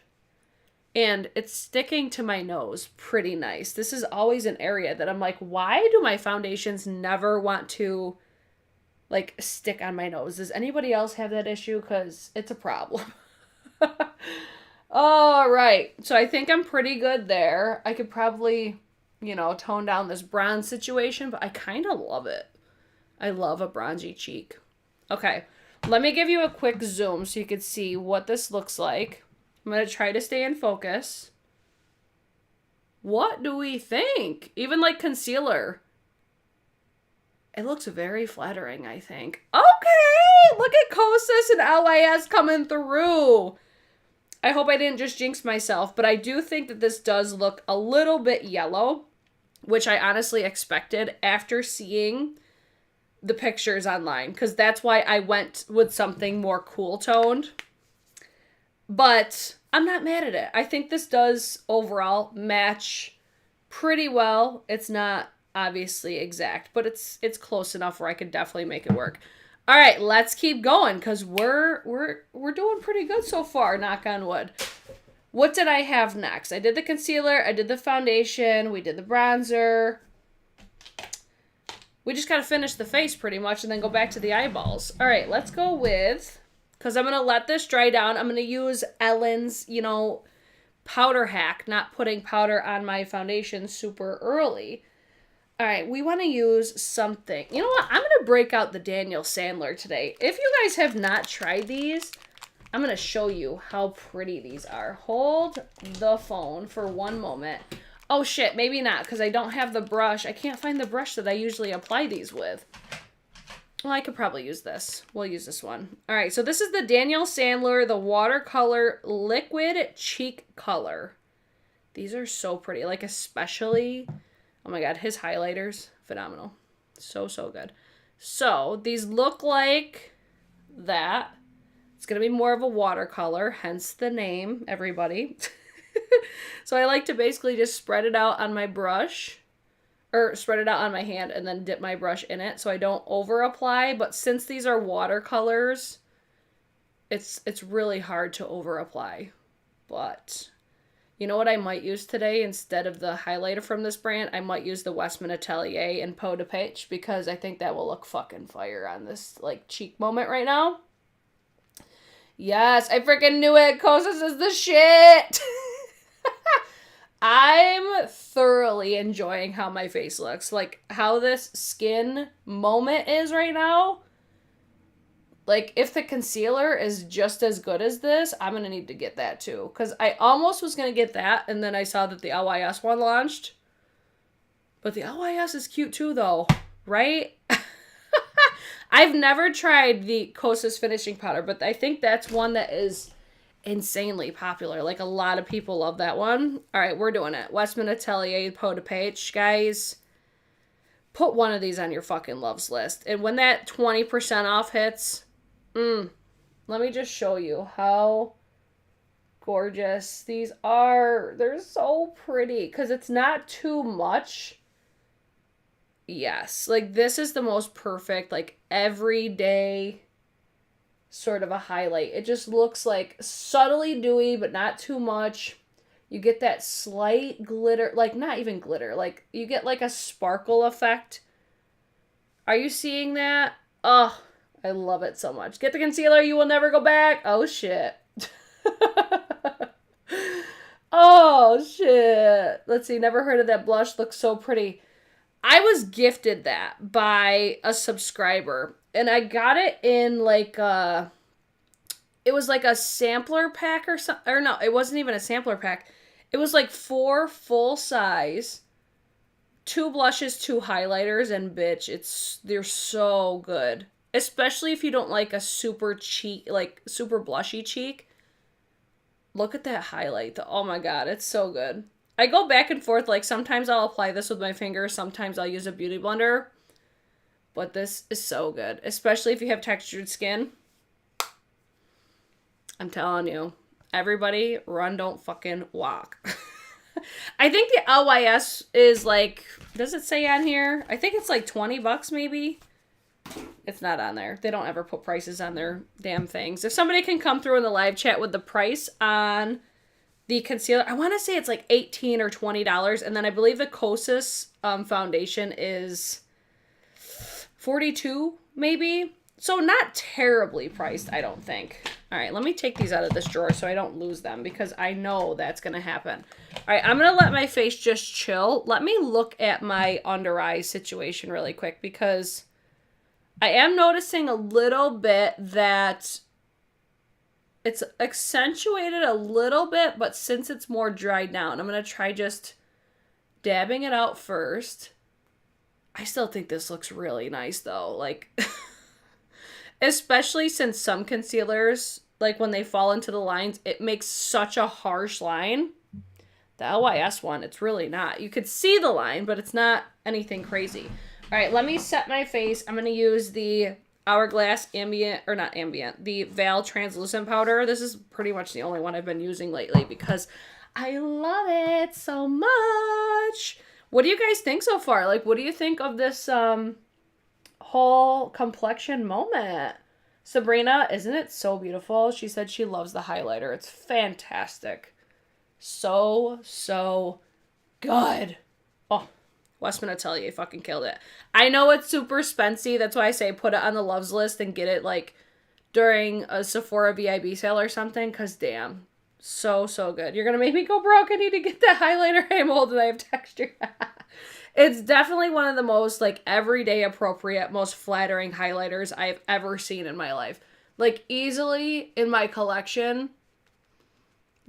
And it's sticking to my nose pretty nice. This is always an area that I'm like, why do my foundations never want to, like, stick on my nose? Does anybody else have that issue? Because it's a problem. All right. So I think I'm pretty good there. I could probably, you know, tone down this bronze situation, but I kind of love it. I love a bronzy cheek. Okay. Let me give you a quick zoom so you can see what this looks like. I'm going to try to stay in focus. What do we think? Even like concealer. It looks very flattering, I think. Okay, look at Kosas and LYS coming through. I hope I didn't just jinx myself, but I do think that this does look a little bit yellow, which I honestly expected after seeing the pictures online, because that's why I went with something more cool toned. But I'm not mad at it. I think this does overall match pretty well. It's not obviously exact, but it's close enough where I could definitely make it work. All right, let's keep going, because we're doing pretty good so far, knock on wood. What did I have next? I did the concealer, I did the foundation, we did the bronzer. We just got to finish the face pretty much and then go back to the eyeballs. All right, let's go with, because I'm going to let this dry down. I'm going to use Ellen's, you know, powder hack, not putting powder on my foundation super early. All right, we want to use something. You know what? I'm going to break out the Daniel Sandler today. If you guys have not tried these, I'm going to show you how pretty these are. Hold the phone for one moment. Oh shit, maybe not, because I don't have the brush. I can't find the brush that I usually apply these with. Well, I could probably use this. We'll use this one. All right, so this is the Daniel Sandler, the Watercolor Liquid Cheek Color. These are so pretty, like especially, oh my god, his highlighters, phenomenal. So, so good. So, these look like that. It's going to be more of a watercolor, hence the name, everybody. So I like to basically just spread it out on my brush, or spread it out on my hand and then dip my brush in it so I don't over apply. But since these are watercolors, it's really hard to over apply. But you know what I might use today instead of the highlighter from this brand? I might use the Westman Atelier in Peau de Peach, because I think that will look fucking fire on this like cheek moment right now. Yes, I freaking knew it. Kosas is the shit. I'm thoroughly enjoying how my face looks. Like, how this skin moment is right now. Like, if the concealer is just as good as this, I'm going to need to get that too. Because I almost was going to get that, and then I saw that the LYS one launched. But the LYS is cute too, though. Right? I've never tried the Kosas finishing powder, but I think that's one that is insanely popular. Like, a lot of people love that one. All right, we're doing it. Westman Atelier Peau de Peach, guys. Put one of these on your fucking loves list. And when that 20% off hits, let me just show you how gorgeous these are. They're so pretty because it's not too much. Yes, like this is the most perfect, like everyday sort of a highlight. It just looks like subtly dewy, but not too much. You get that slight glitter, like not even glitter, like you get like a sparkle effect. Are you seeing that? Oh, I love it so much. Get the concealer, you will never go back. Oh, shit. Oh, shit. Let's see, never heard of that blush. Looks so pretty. I was gifted that by a subscriber, and I got it in like it was like a sampler pack or something, or no, it wasn't even a sampler pack. It was like 4 full size, 2 blushes, 2 highlighters, and bitch, they're so good. Especially if you don't like a super cheek, like super blushy cheek. Look at that highlight. Oh my god, it's so good. I go back and forth, like sometimes I'll apply this with my fingers, sometimes I'll use a beauty blender. But this is so good, especially if you have textured skin. I'm telling you, everybody run, don't fucking walk. I think the LYS is like, does it say on here? I think it's like $20 maybe. It's not on there. They don't ever put prices on their damn things. If somebody can come through in the live chat with the price on the concealer, I want to say it's like $18 or $20. And then I believe the Kosas foundation is $42 maybe. So not terribly priced, I don't think. All right, let me take these out of this drawer so I don't lose them because I know that's going to happen. All right, I'm going to let my face just chill. Let me look at my under eye situation really quick because I am noticing a little bit that it's accentuated a little bit, but since it's more dried down, I'm going to try just dabbing it out first. I still think this looks really nice though. Like, especially since some concealers, like when they fall into the lines, it makes such a harsh line. The LYS one, it's really not. You could see the line, but it's not anything crazy. All right, let me set my face. I'm going to use the Hourglass Ambient, or not Ambient, the Veil Translucent Powder. This is pretty much the only one I've been using lately because I love it so much. What do you guys think so far? Like, what do you think of this whole complexion moment? Sabrina, isn't it so beautiful? She said she loves the highlighter. It's fantastic. So, so good. Oh, Wes, I'm gonna tell you, he fucking killed it. I know it's super spency. That's why I say put it on the loves list and get it, like, during a Sephora VIB sale or something, because damn. So, so good. You're gonna make me go broke. I need to get that highlighter. I'm old and I have texture. It's definitely one of the most, like, everyday appropriate, most flattering highlighters I've ever seen in my life. Like, easily in my collection,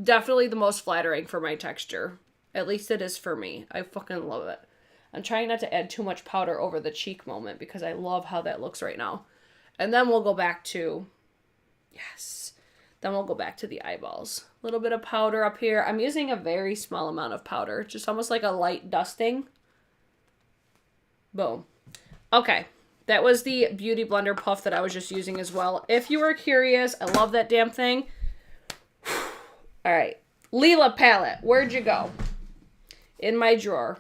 definitely the most flattering for my texture. At least it is for me. I fucking love it. I'm trying not to add too much powder over the cheek moment because I love how that looks right now. And then we'll go back to, yes. Then we'll go back to the eyeballs. A little bit of powder up here. I'm using a very small amount of powder. Just almost like a light dusting. Boom. Okay. That was the Beauty Blender puff that I was just using as well. If you were curious, I love that damn thing. All right. Lila Palette. Where'd you go? In my drawer.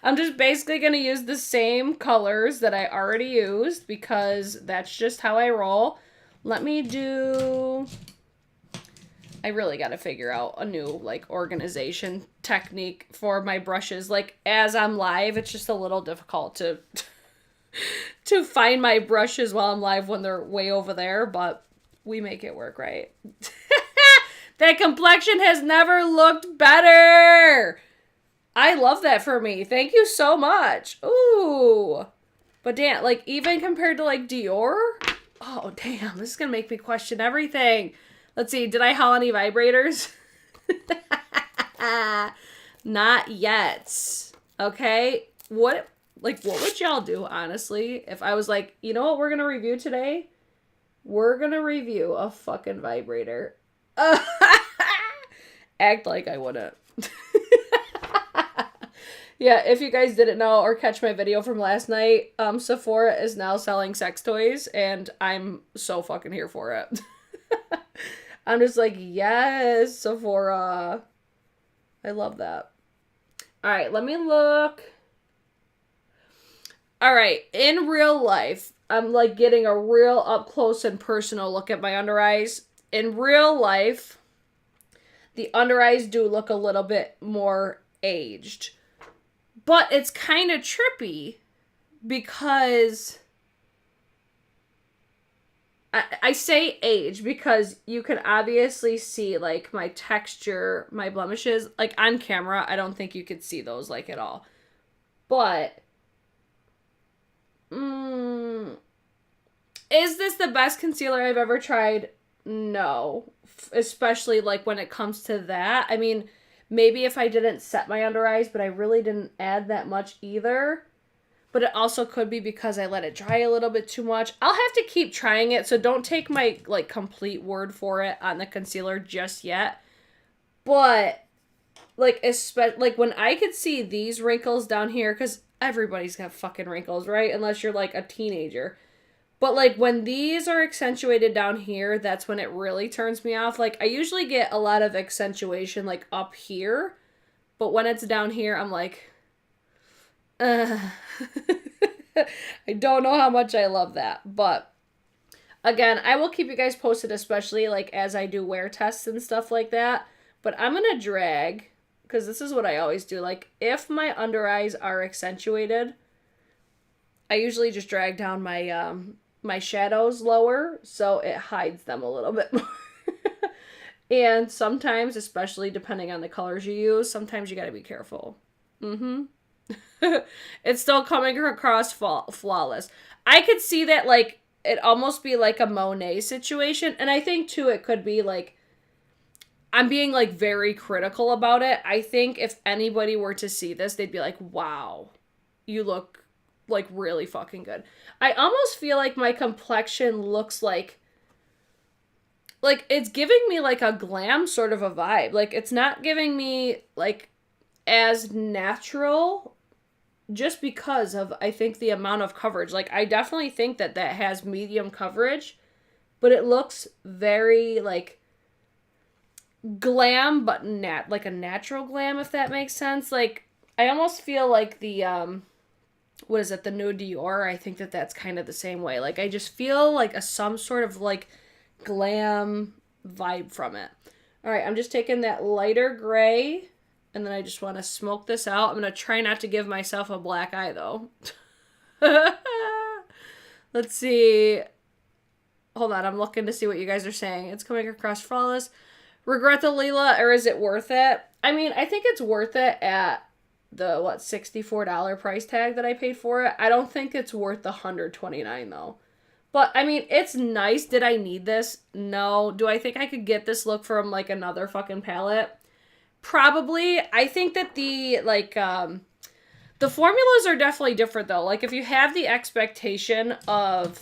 I'm just basically going to use the same colors that I already used because that's just how I roll. Let me do... I really got to figure out a new, like, organization technique for my brushes. Like, as I'm live, it's just a little difficult to to find my brushes while I'm live when they're way over there, but we make it work, right? That complexion has never looked better. I love that for me. Thank you so much. Ooh. But damn, like, even compared to, like, Dior? Oh, damn. This is going to make me question everything. Let's see. Did I haul any vibrators? Not yet. Okay. What would y'all do, honestly, if I was like, you know what we're going to review today? We're going to review a fucking vibrator. Act like I wouldn't. Yeah, if you guys didn't know or catch my video from last night, Sephora is now selling sex toys, and I'm so fucking here for it. I'm just like, yes, Sephora. I love that. All right, let me look. All right, in real life, I'm like getting a real up close and personal look at my under eyes. In real life, the under eyes do look a little bit more aged. But it's kind of trippy because I say age because you can obviously see, like, my texture, my blemishes. Like, on camera, I don't think you could see those, like, at all. But, is this the best concealer I've ever tried? No. Especially, like, when it comes to that. I mean, maybe if I didn't set my under eyes, but I really didn't add that much either. But it also could be because I let it dry a little bit too much. I'll have to keep trying it, so don't take my, like, complete word for it on the concealer just yet. But, like, like, when I could see these wrinkles down here, because everybody's got fucking wrinkles, right? Unless you're, like, a teenager. But, like, when these are accentuated down here, that's when it really turns me off. Like, I usually get a lot of accentuation, like, up here. But when it's down here, I'm like, I don't know how much I love that. But, again, I will keep you guys posted, especially, like, as I do wear tests and stuff like that. But I'm going to drag, because this is what I always do. Like, if my under eyes are accentuated, I usually just drag down my, my shadows lower, so it hides them a little bit more. And sometimes, especially depending on the colors you use, sometimes you gotta be careful. It's still coming across flawless. I could see that, like, it almost be like a Monet situation, and I think, too, it could be, like, I'm being, like, very critical about it. I think if anybody were to see this, they'd be like, wow, you look, like, really fucking good. I almost feel like my complexion looks like it's giving me, like, a glam sort of a vibe. Like, it's not giving me, like, as natural, just because of, I think, the amount of coverage. Like, I definitely think that that has medium coverage, but it looks very, like, glam, but like a natural glam, if that makes sense. Like, I almost feel like the, what is it, the new Dior, I think that that's kind of the same way. Like, I just feel like some sort of, like, glam vibe from it. All right, I'm just taking that lighter gray, and then I just want to smoke this out. I'm going to try not to give myself a black eye, though. Let's see. Hold on, I'm looking to see what you guys are saying. It's coming across flawless. Regret the Lila, or is it worth it? I mean, I think it's worth it at the, what, $64 price tag that I paid for it. I don't think it's worth the $129, though. But, I mean, it's nice. Did I need this? No. Do I think I could get this look from, like, another fucking palette? Probably. I think that the, like, the formulas are definitely different, though. Like, if you have the expectation of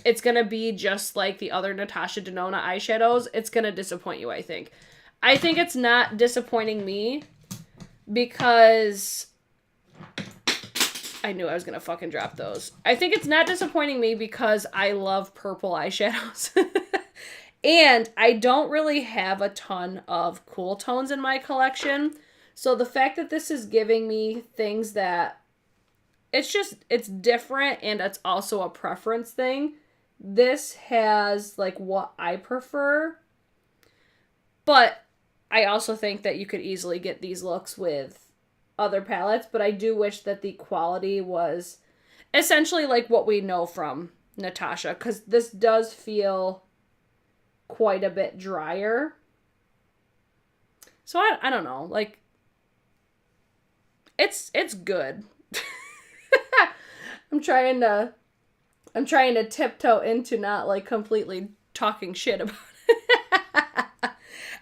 it's going to be just like the other Natasha Denona eyeshadows, it's going to disappoint you, I think. I think it's not disappointing me because I knew I was going to fucking drop those. I think it's not disappointing me because I love purple eyeshadows. And I don't really have a ton of cool tones in my collection. So the fact that this is giving me things that it's different and it's also a preference thing. This has like what I prefer. But I also think that you could easily get these looks with other palettes, but I do wish that the quality was essentially like what we know from Natasha, because this does feel quite a bit drier. So I don't know, like it's good. I'm trying to tiptoe into not like completely talking shit about it.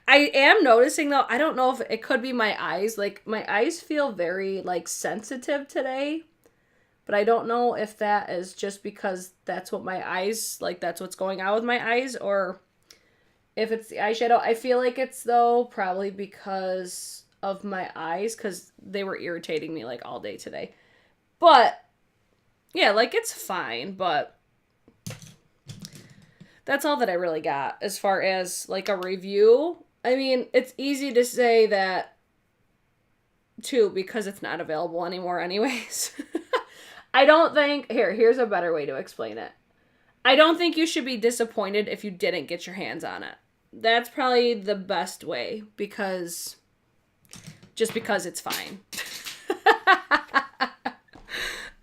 I am noticing though, I don't know if it could be my eyes. Like my eyes feel very like sensitive today, but I don't know if that is just because that's what my eyes, like that's what's going on with my eyes, or if it's the eyeshadow. I feel like it's though probably because of my eyes, because they were irritating me like all day today. But yeah, like it's fine, but that's all that I really got as far as like a review. I mean, it's easy to say that too because it's not available anymore anyways. I don't think, here's a better way to explain it. I don't think you should be disappointed if you didn't get your hands on it. That's probably the best way, because it's fine.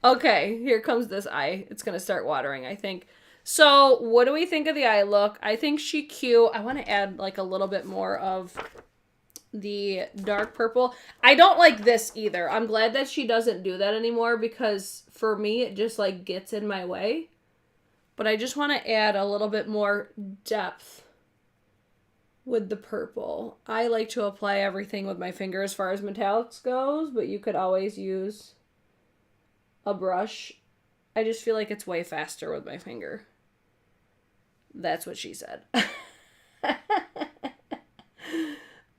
Okay, here comes this eye. It's going to start watering, I think. So, what do we think of the eye look? I think she's cute. I want to add like a little bit more of the dark purple. I don't like this either. I'm glad that she doesn't do that anymore, because for me, it just like gets in my way. But I just want to add a little bit more depth with the purple. I like to apply everything with my finger as far as metallics goes, but you could always use a brush. I just feel like it's way faster with my finger. That's what she said.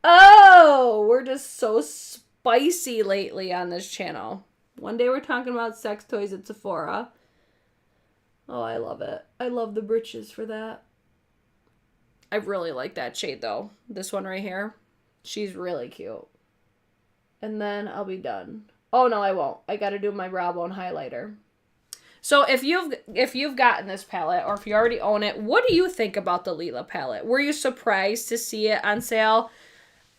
Oh, we're just so spicy lately on this channel. One day we're talking about sex toys at Sephora. Oh, I love it. I love the britches for that. I really like that shade though. This one right here. She's really cute. And then I'll be done. Oh no, I won't. I gotta do my brow bone highlighter. So if you've gotten this palette, or if you already own it, what do you think about the Lila palette? Were you surprised to see it on sale?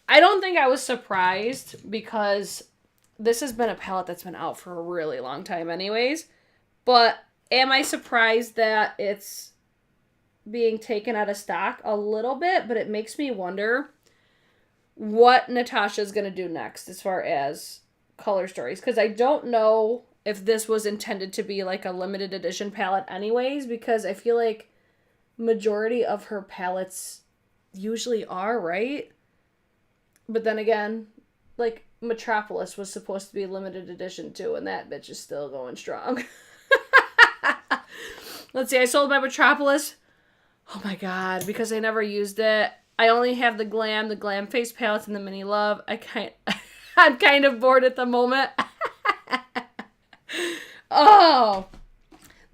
I don't think I was surprised, because this has been a palette that's been out for a really long time anyways. But am I surprised that it's being taken out of stock? A little bit, but it makes me wonder what Natasha's going to do next as far as color stories, because I don't know if this was intended to be like a limited edition palette anyways, because I feel like majority of her palettes usually are, right? But then again, like Metropolis was supposed to be a limited edition too, and that bitch is still going strong. Let's see, I sold my Metropolis. Oh my god, because I never used it. I only have the Glam Face palettes, and the Mini Love. I'm kind of bored at the moment. Oh!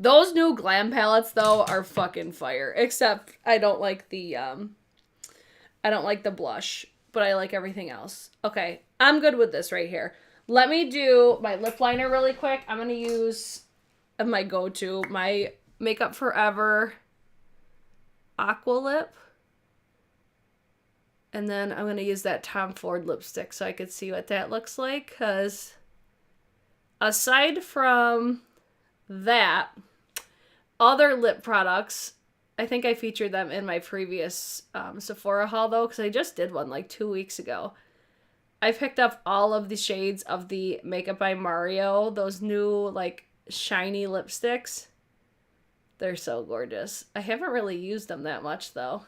Those new glam palettes, though, are fucking fire. Except I don't like the blush, but I like everything else. Okay, I'm good with this right here. Let me do my lip liner really quick. I'm going to use my go-to, my Makeup Forever Aqua Lip. And then I'm going to use that Tom Ford lipstick so I could see what that looks like. Because aside from that, other lip products, I think I featured them in my previous Sephora haul, though, because I just did one like 2 weeks ago. I picked up all of the shades of the Makeup by Mario, those new, like, shiny lipsticks. They're so gorgeous. I haven't really used them that much, though.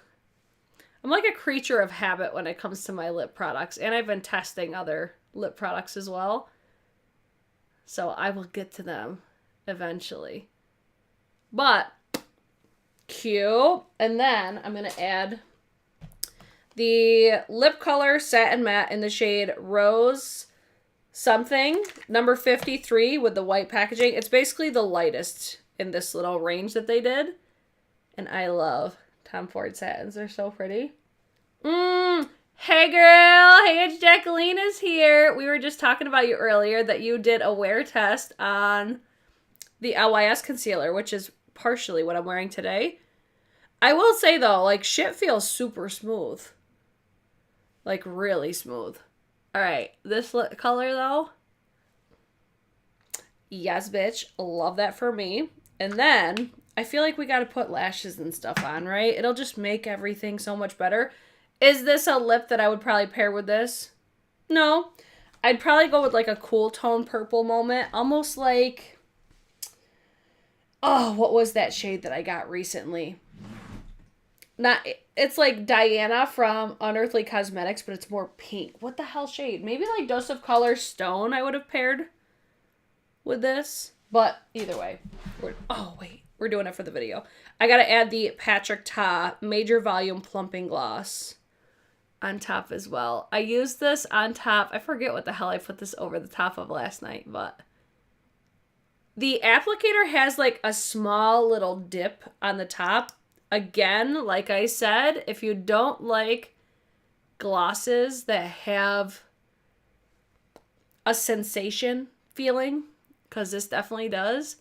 I'm like a creature of habit when it comes to my lip products, and I've been testing other lip products as well. So I will get to them eventually. But, cute. And then I'm going to add the lip color Satin Matte in the shade Rose something, number 53 with the white packaging. It's basically the lightest in this little range that they did. And I love Tom Ford satins. They're so pretty. Hey girl. Hey, it's Jacqueline is here. We were just talking about you earlier that you did a wear test on the LYS concealer, which is partially what I'm wearing today. I will say though, like, shit feels super smooth. Like, really smooth. Alright, this color though. Yes, bitch. Love that for me. And then, I feel like we gotta put lashes and stuff on, right? It'll just make everything so much better. Is this a lip that I would probably pair with this? No. I'd probably go with like a cool tone purple moment. Almost like... Oh, what was that shade that I got recently? It's like Diana from Unearthly Cosmetics, but it's more pink. What the hell shade? Maybe like Dose of Color Stone I would have paired with this. But either way. We're doing it for the video. I gotta add the Patrick Ta Major Volume Plumping Gloss on top as well. I used this on top. I forget what the hell I put this over the top of last night, but... The applicator has like a small little dip on the top. Again, like I said, if you don't like glosses that have a sensation feeling, because this definitely does,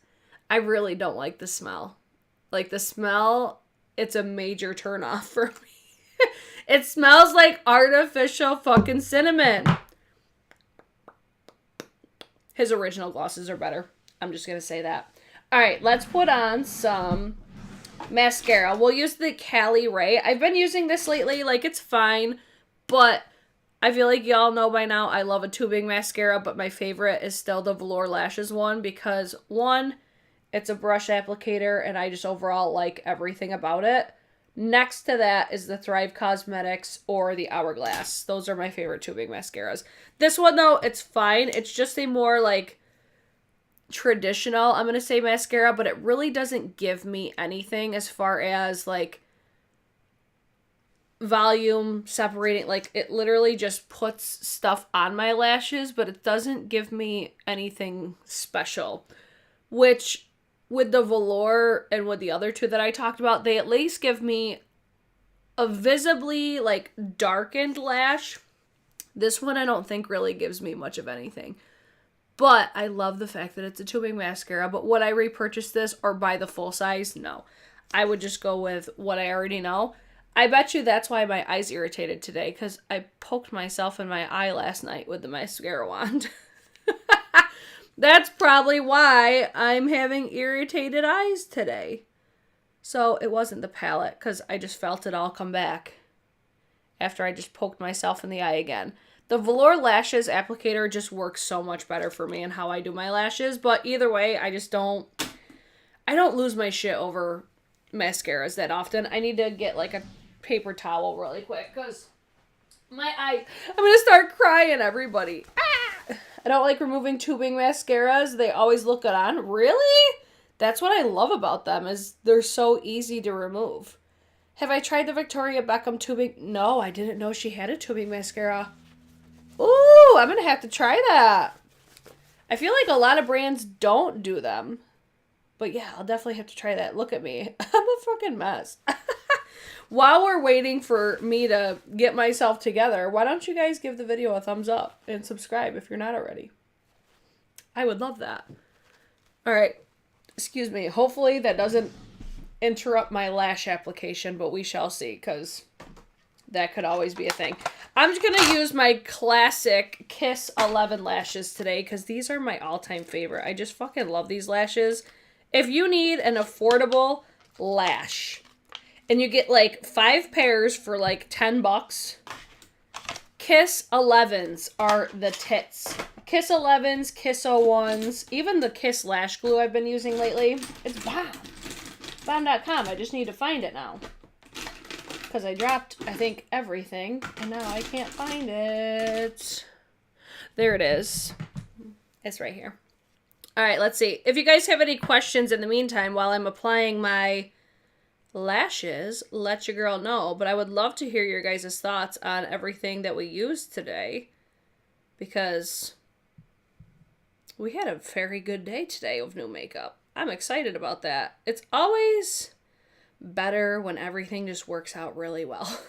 I really don't like the smell. Like the smell, it's a major turnoff for me. It smells like artificial fucking cinnamon. His original glosses are better. I'm just going to say that. All right, let's put on some mascara. We'll use the Cali Ray. I've been using this lately. Like, it's fine. But I feel like y'all know by now I love a tubing mascara. But my favorite is still the Velour Lashes one. Because, one, it's a brush applicator. And I just overall like everything about it. Next to that is the Thrive Cosmetics or the Hourglass. Those are my favorite tubing mascaras. This one, though, it's fine. It's just a more, like... traditional, I'm gonna say, mascara, but it really doesn't give me anything as far as like volume separating. Like, it literally just puts stuff on my lashes, but it doesn't give me anything special, which with the Velour and with the other two that I talked about, they at least give me a visibly like darkened lash. This one I don't think really gives me much of anything. But I love the fact that it's a tubing mascara. But would I repurchase this or buy the full size? No. I would just go with what I already know. I bet you that's why my eye's irritated today. Because I poked myself in my eye last night with the mascara wand. That's probably why I'm having irritated eyes today. So it wasn't the palette. Because I just felt it all come back. After I just poked myself in the eye again. The Velour Lashes applicator just works so much better for me and how I do my lashes. But either way, I don't lose my shit over mascaras that often. I need to get like a paper towel really quick because my eye, I'm going to start crying, everybody. Ah! I don't like removing tubing mascaras. They always look good on. Really? That's what I love about them is they're so easy to remove. Have I tried the Victoria Beckham tubing? No, I didn't know she had a tubing mascara. Ooh, I'm going to have to try that. I feel like a lot of brands don't do them. But yeah, I'll definitely have to try that. Look at me. I'm a fucking mess. While we're waiting for me to get myself together, why don't you guys give the video a thumbs up and subscribe if you're not already? I would love that. All right. Excuse me. Hopefully that doesn't interrupt my lash application, but we shall see, because that could always be a thing. I'm just going to use my classic Kiss 11 lashes today, because these are my all-time favorite. I just fucking love these lashes. If you need an affordable lash, and you get like 5 pairs for like $10, Kiss 11s are the tits. Kiss 11s, Kiss 01s, even the Kiss lash glue I've been using lately. It's bomb. Bomb.com. I just need to find it now. Because I dropped, I think, everything, and now I can't find it. There it is. It's right here. All right, let's see. If you guys have any questions in the meantime while I'm applying my lashes, let your girl know. But I would love to hear your guys' thoughts on everything that we used today, because we had a very good day today of new makeup. I'm excited about that. It's always better when everything just works out really well.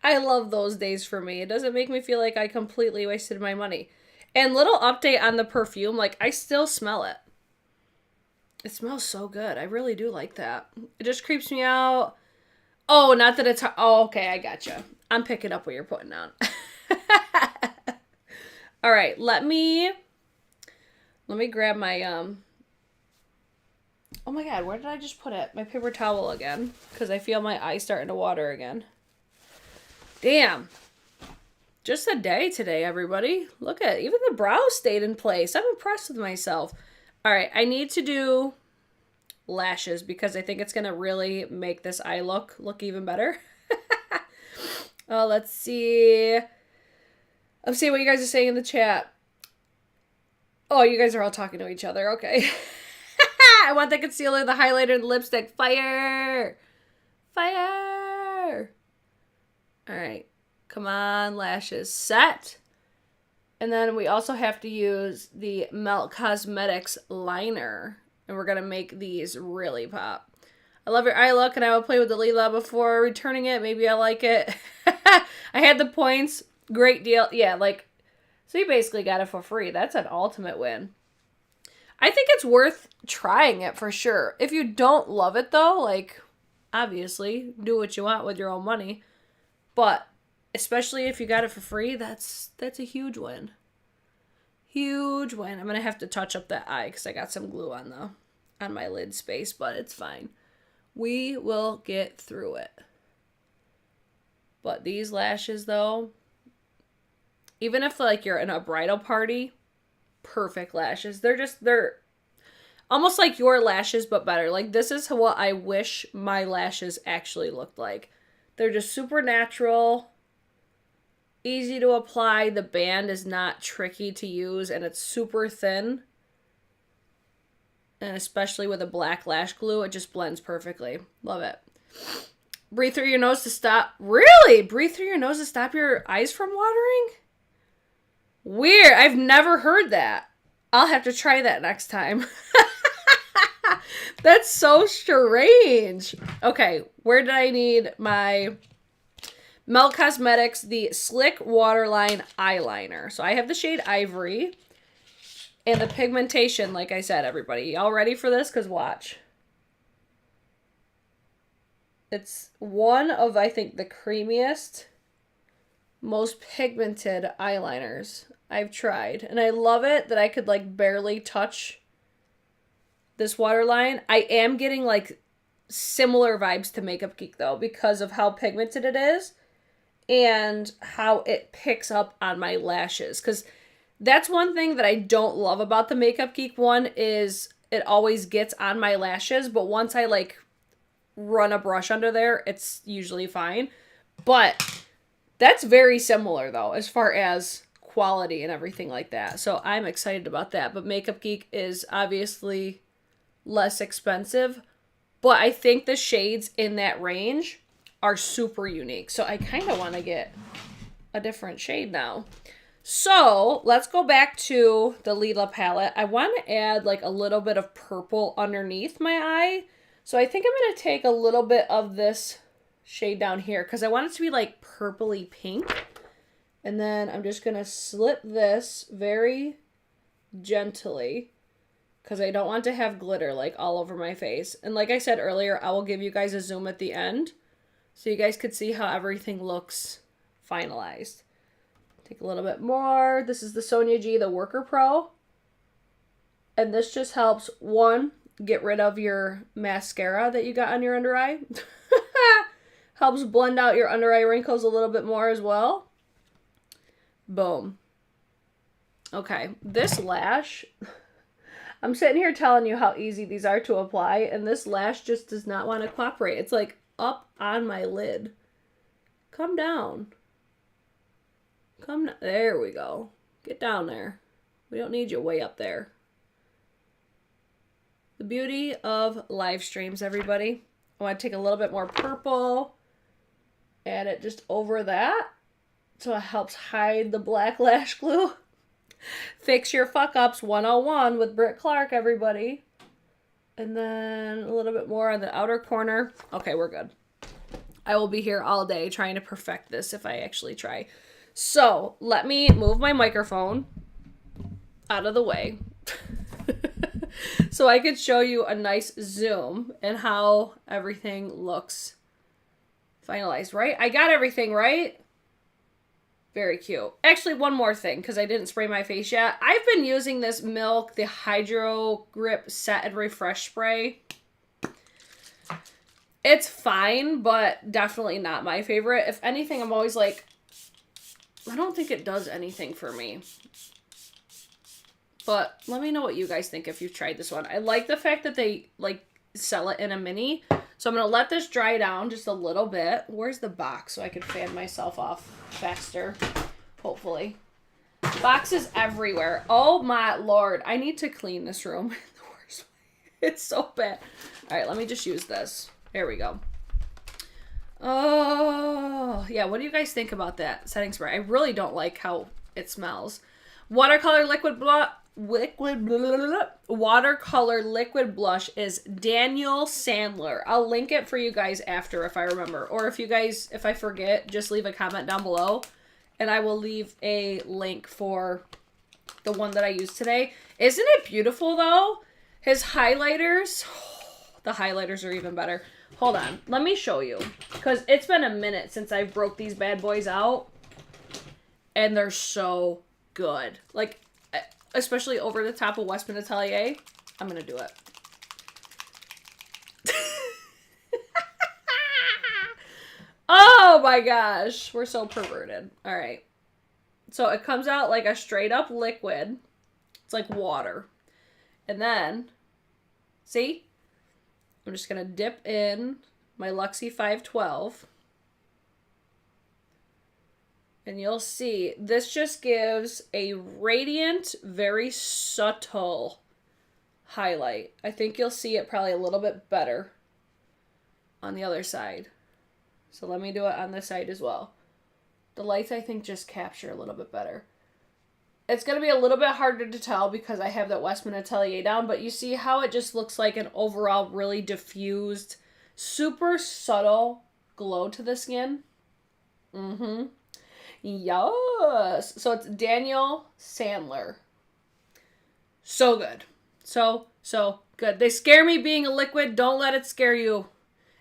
I love those days for me. It doesn't make me feel like I completely wasted my money. And little update on the perfume, like, I still smell it. It smells so good. I really do like that. It just creeps me out. Oh, not that it's... Oh, okay, I gotcha. I'm picking up what you're putting down. All right, let me grab my... Oh my god, where did I just put it? My paper towel again. Because I feel my eye starting to water again. Damn. Just a day today, everybody. Look at it. Even the brows stayed in place. I'm impressed with myself. All right, I need to do lashes because I think it's going to really make this eye look even better. Oh, let's see. Let's see what you guys are saying in the chat. Oh, you guys are all talking to each other. Okay. I want the concealer, the highlighter, and the lipstick. Fire! Fire! All right. Come on, lashes. Set. And then we also have to use the Melt Cosmetics liner. And we're going to make these really pop. I love your eye look, and I will play with the Lila before returning it. Maybe I like it. I had the points. Great deal. Yeah, like, so you basically got it for free. That's an ultimate win. I think it's worth trying it for sure. If you don't love it, though, like, obviously, do what you want with your own money. But especially if you got it for free, that's a huge win. Huge win. I'm going to have to touch up that eye because I got some glue on my lid space, but it's fine. We will get through it. But these lashes, though, even if, like, you're in a bridal party, perfect lashes. They're almost like your lashes, but better. Like, this is what I wish my lashes actually looked like. They're just super natural. Easy to apply. The band is not tricky to use, and it's super thin. And especially with a black lash glue, it just blends perfectly. Love it. Breathe through your nose to stop. Really? Breathe through your nose to stop your eyes from watering? Weird. I've never heard that. I'll have to try that next time. That's so strange. Okay, where did I need my... Melt Cosmetics, the Slick Waterline Eyeliner. So I have the shade Ivory. And the pigmentation, like I said, everybody. Y'all ready for this? Because watch. It's one of, I think, the creamiest, most pigmented eyeliners I've tried. And I love it that I could, like, barely touch this waterline. I am getting, like, similar vibes to Makeup Geek, though, because of how pigmented it is. And how it picks up on my lashes. Because that's one thing that I don't love about the Makeup Geek one is it always gets on my lashes. But once I, like, run a brush under there, it's usually fine. But that's very similar, though, as far as quality and everything like that. So I'm excited about that. But Makeup Geek is obviously less expensive. But I think the shades in that range are super unique. So I kind of want to get a different shade now. So let's go back to the Lila palette. I want to add like a little bit of purple underneath my eye. So I think I'm going to take a little bit of this shade down here because I want it to be like purpley pink. And then I'm just going to slip this very gently because I don't want to have glitter like all over my face. And like I said earlier, I will give you guys a zoom at the end so you guys could see how everything looks finalized. Take a little bit more. This is the Sonia G, the Worker Pro. And this just helps, one, get rid of your mascara that you got on your under eye. Helps blend out your under eye wrinkles a little bit more as well. Boom. Okay, this lash, I'm sitting here telling you how easy these are to apply, and this lash just does not want to cooperate. It's like up on my lid. Come down. There we go. Get down there. We don't need you way up there. The beauty of live streams, everybody. I want to take a little bit more purple. Add it just over that. So it helps hide the black lash glue. Fix your fuck-ups 101 with Britt Clark, everybody. And then a little bit more on the outer corner. Okay, we're good. I will be here all day trying to perfect this if I actually try. So let me move my microphone out of the way so I could show you a nice zoom and how everything looks finalized, right? I got everything right. Very cute. Actually, one more thing, because I didn't spray my face yet. I've been using this Milk, the Hydro Grip Set and Refresh Spray. It's fine, but definitely not my favorite. If anything, I'm always like, I don't think it does anything for me. But let me know what you guys think if you've tried this one. I like the fact that they like sell it in a mini. So I'm going to let this dry down just a little bit. Where's the box so I can fan myself off faster? Hopefully. Boxes everywhere. Oh my lord. I need to clean this room. The worst way. It's so bad. All right, let me just use this. There we go. Oh, yeah. What do you guys think about that setting spray? I really don't like how it smells. Watercolor liquid blush is Daniel Sandler. I'll link it for you guys after if I remember. Or if I forget, just leave a comment down below and I will leave a link for the one that I used today. Isn't it beautiful though? His highlighters, the highlighters are even better. Hold on, let me show you. Because it's been a minute since I broke these bad boys out. And they're so good. Like, especially over the top of Westman Atelier. I'm going to do it. Oh my gosh. We're so perverted. All right. So it comes out like a straight up liquid. It's like water. And then, see? I'm just going to dip in my Luxie 512. And you'll see, this just gives a radiant, very subtle highlight. I think you'll see it probably a little bit better on the other side. So let me do it on this side as well. The lights, I think, just capture a little bit better. It's going to be a little bit harder to tell because I have that Westman Atelier down, but you see how it just looks like an overall really diffused, super subtle glow to the skin? Mm-hmm. Yes. So it's Daniel Sandler. So good. So good. They scare me being a liquid. Don't let it scare you.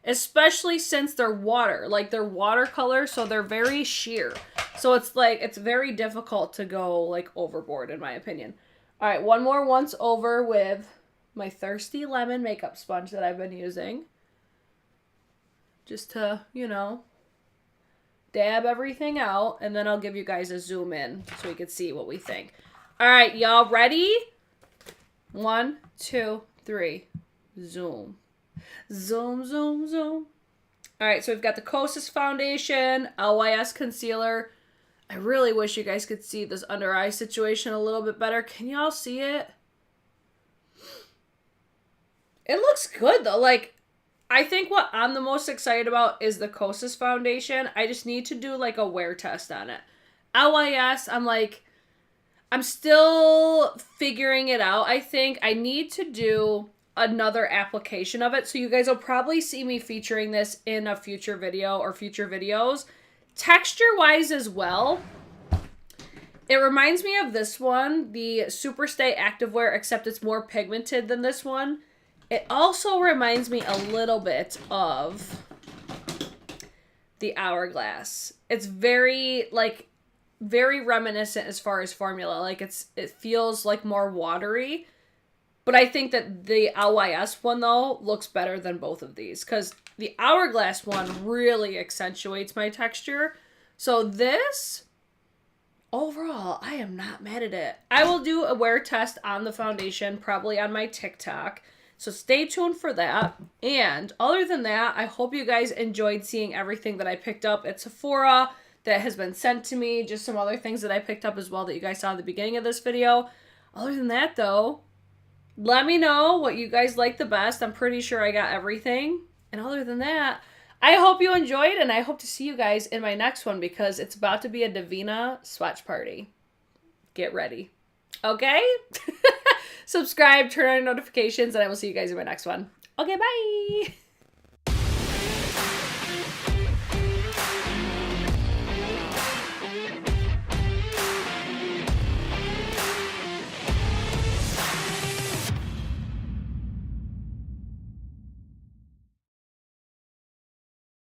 Especially since they're water. Like they're watercolor, so they're very sheer. So it's like, it's very difficult to go like overboard in my opinion. All right, one more once over with my Thirsty Lemon makeup sponge that I've been using. Just to, you know, dab everything out, and then I'll give you guys a zoom in so we can see what we think. All right, y'all ready? 1, 2, 3. Zoom. Zoom, zoom, zoom. All right, so we've got the Kosas foundation, LYS concealer. I really wish you guys could see this under eye situation a little bit better. Can y'all see it? It looks good though. Like, I think what I'm the most excited about is the Kosas foundation. I just need to do like a wear test on it. LYS, I'm like, I'm still figuring it out. I think I need to do another application of it. So you guys will probably see me featuring this in a future video or future videos. Texture-wise as well, it reminds me of this one, the Superstay Activewear, except it's more pigmented than this one. It also reminds me a little bit of the Hourglass. It's very, like, very reminiscent as far as formula. Like, it feels like more watery. But I think that the LYS one, though, looks better than both of these. Because the Hourglass one really accentuates my texture. So this, overall, I am not mad at it. I will do a wear test on the foundation, probably on my TikTok. So stay tuned for that. And other than that, I hope you guys enjoyed seeing everything that I picked up at Sephora that has been sent to me. Just some other things that I picked up as well that you guys saw at the beginning of this video. Other than that, though, let me know what you guys like the best. I'm pretty sure I got everything. And other than that, I hope you enjoyed, and I hope to see you guys in my next one because it's about to be a Davina swatch party. Get ready. Okay? Subscribe, turn on notifications, and I will see you guys in my next one. Okay, bye!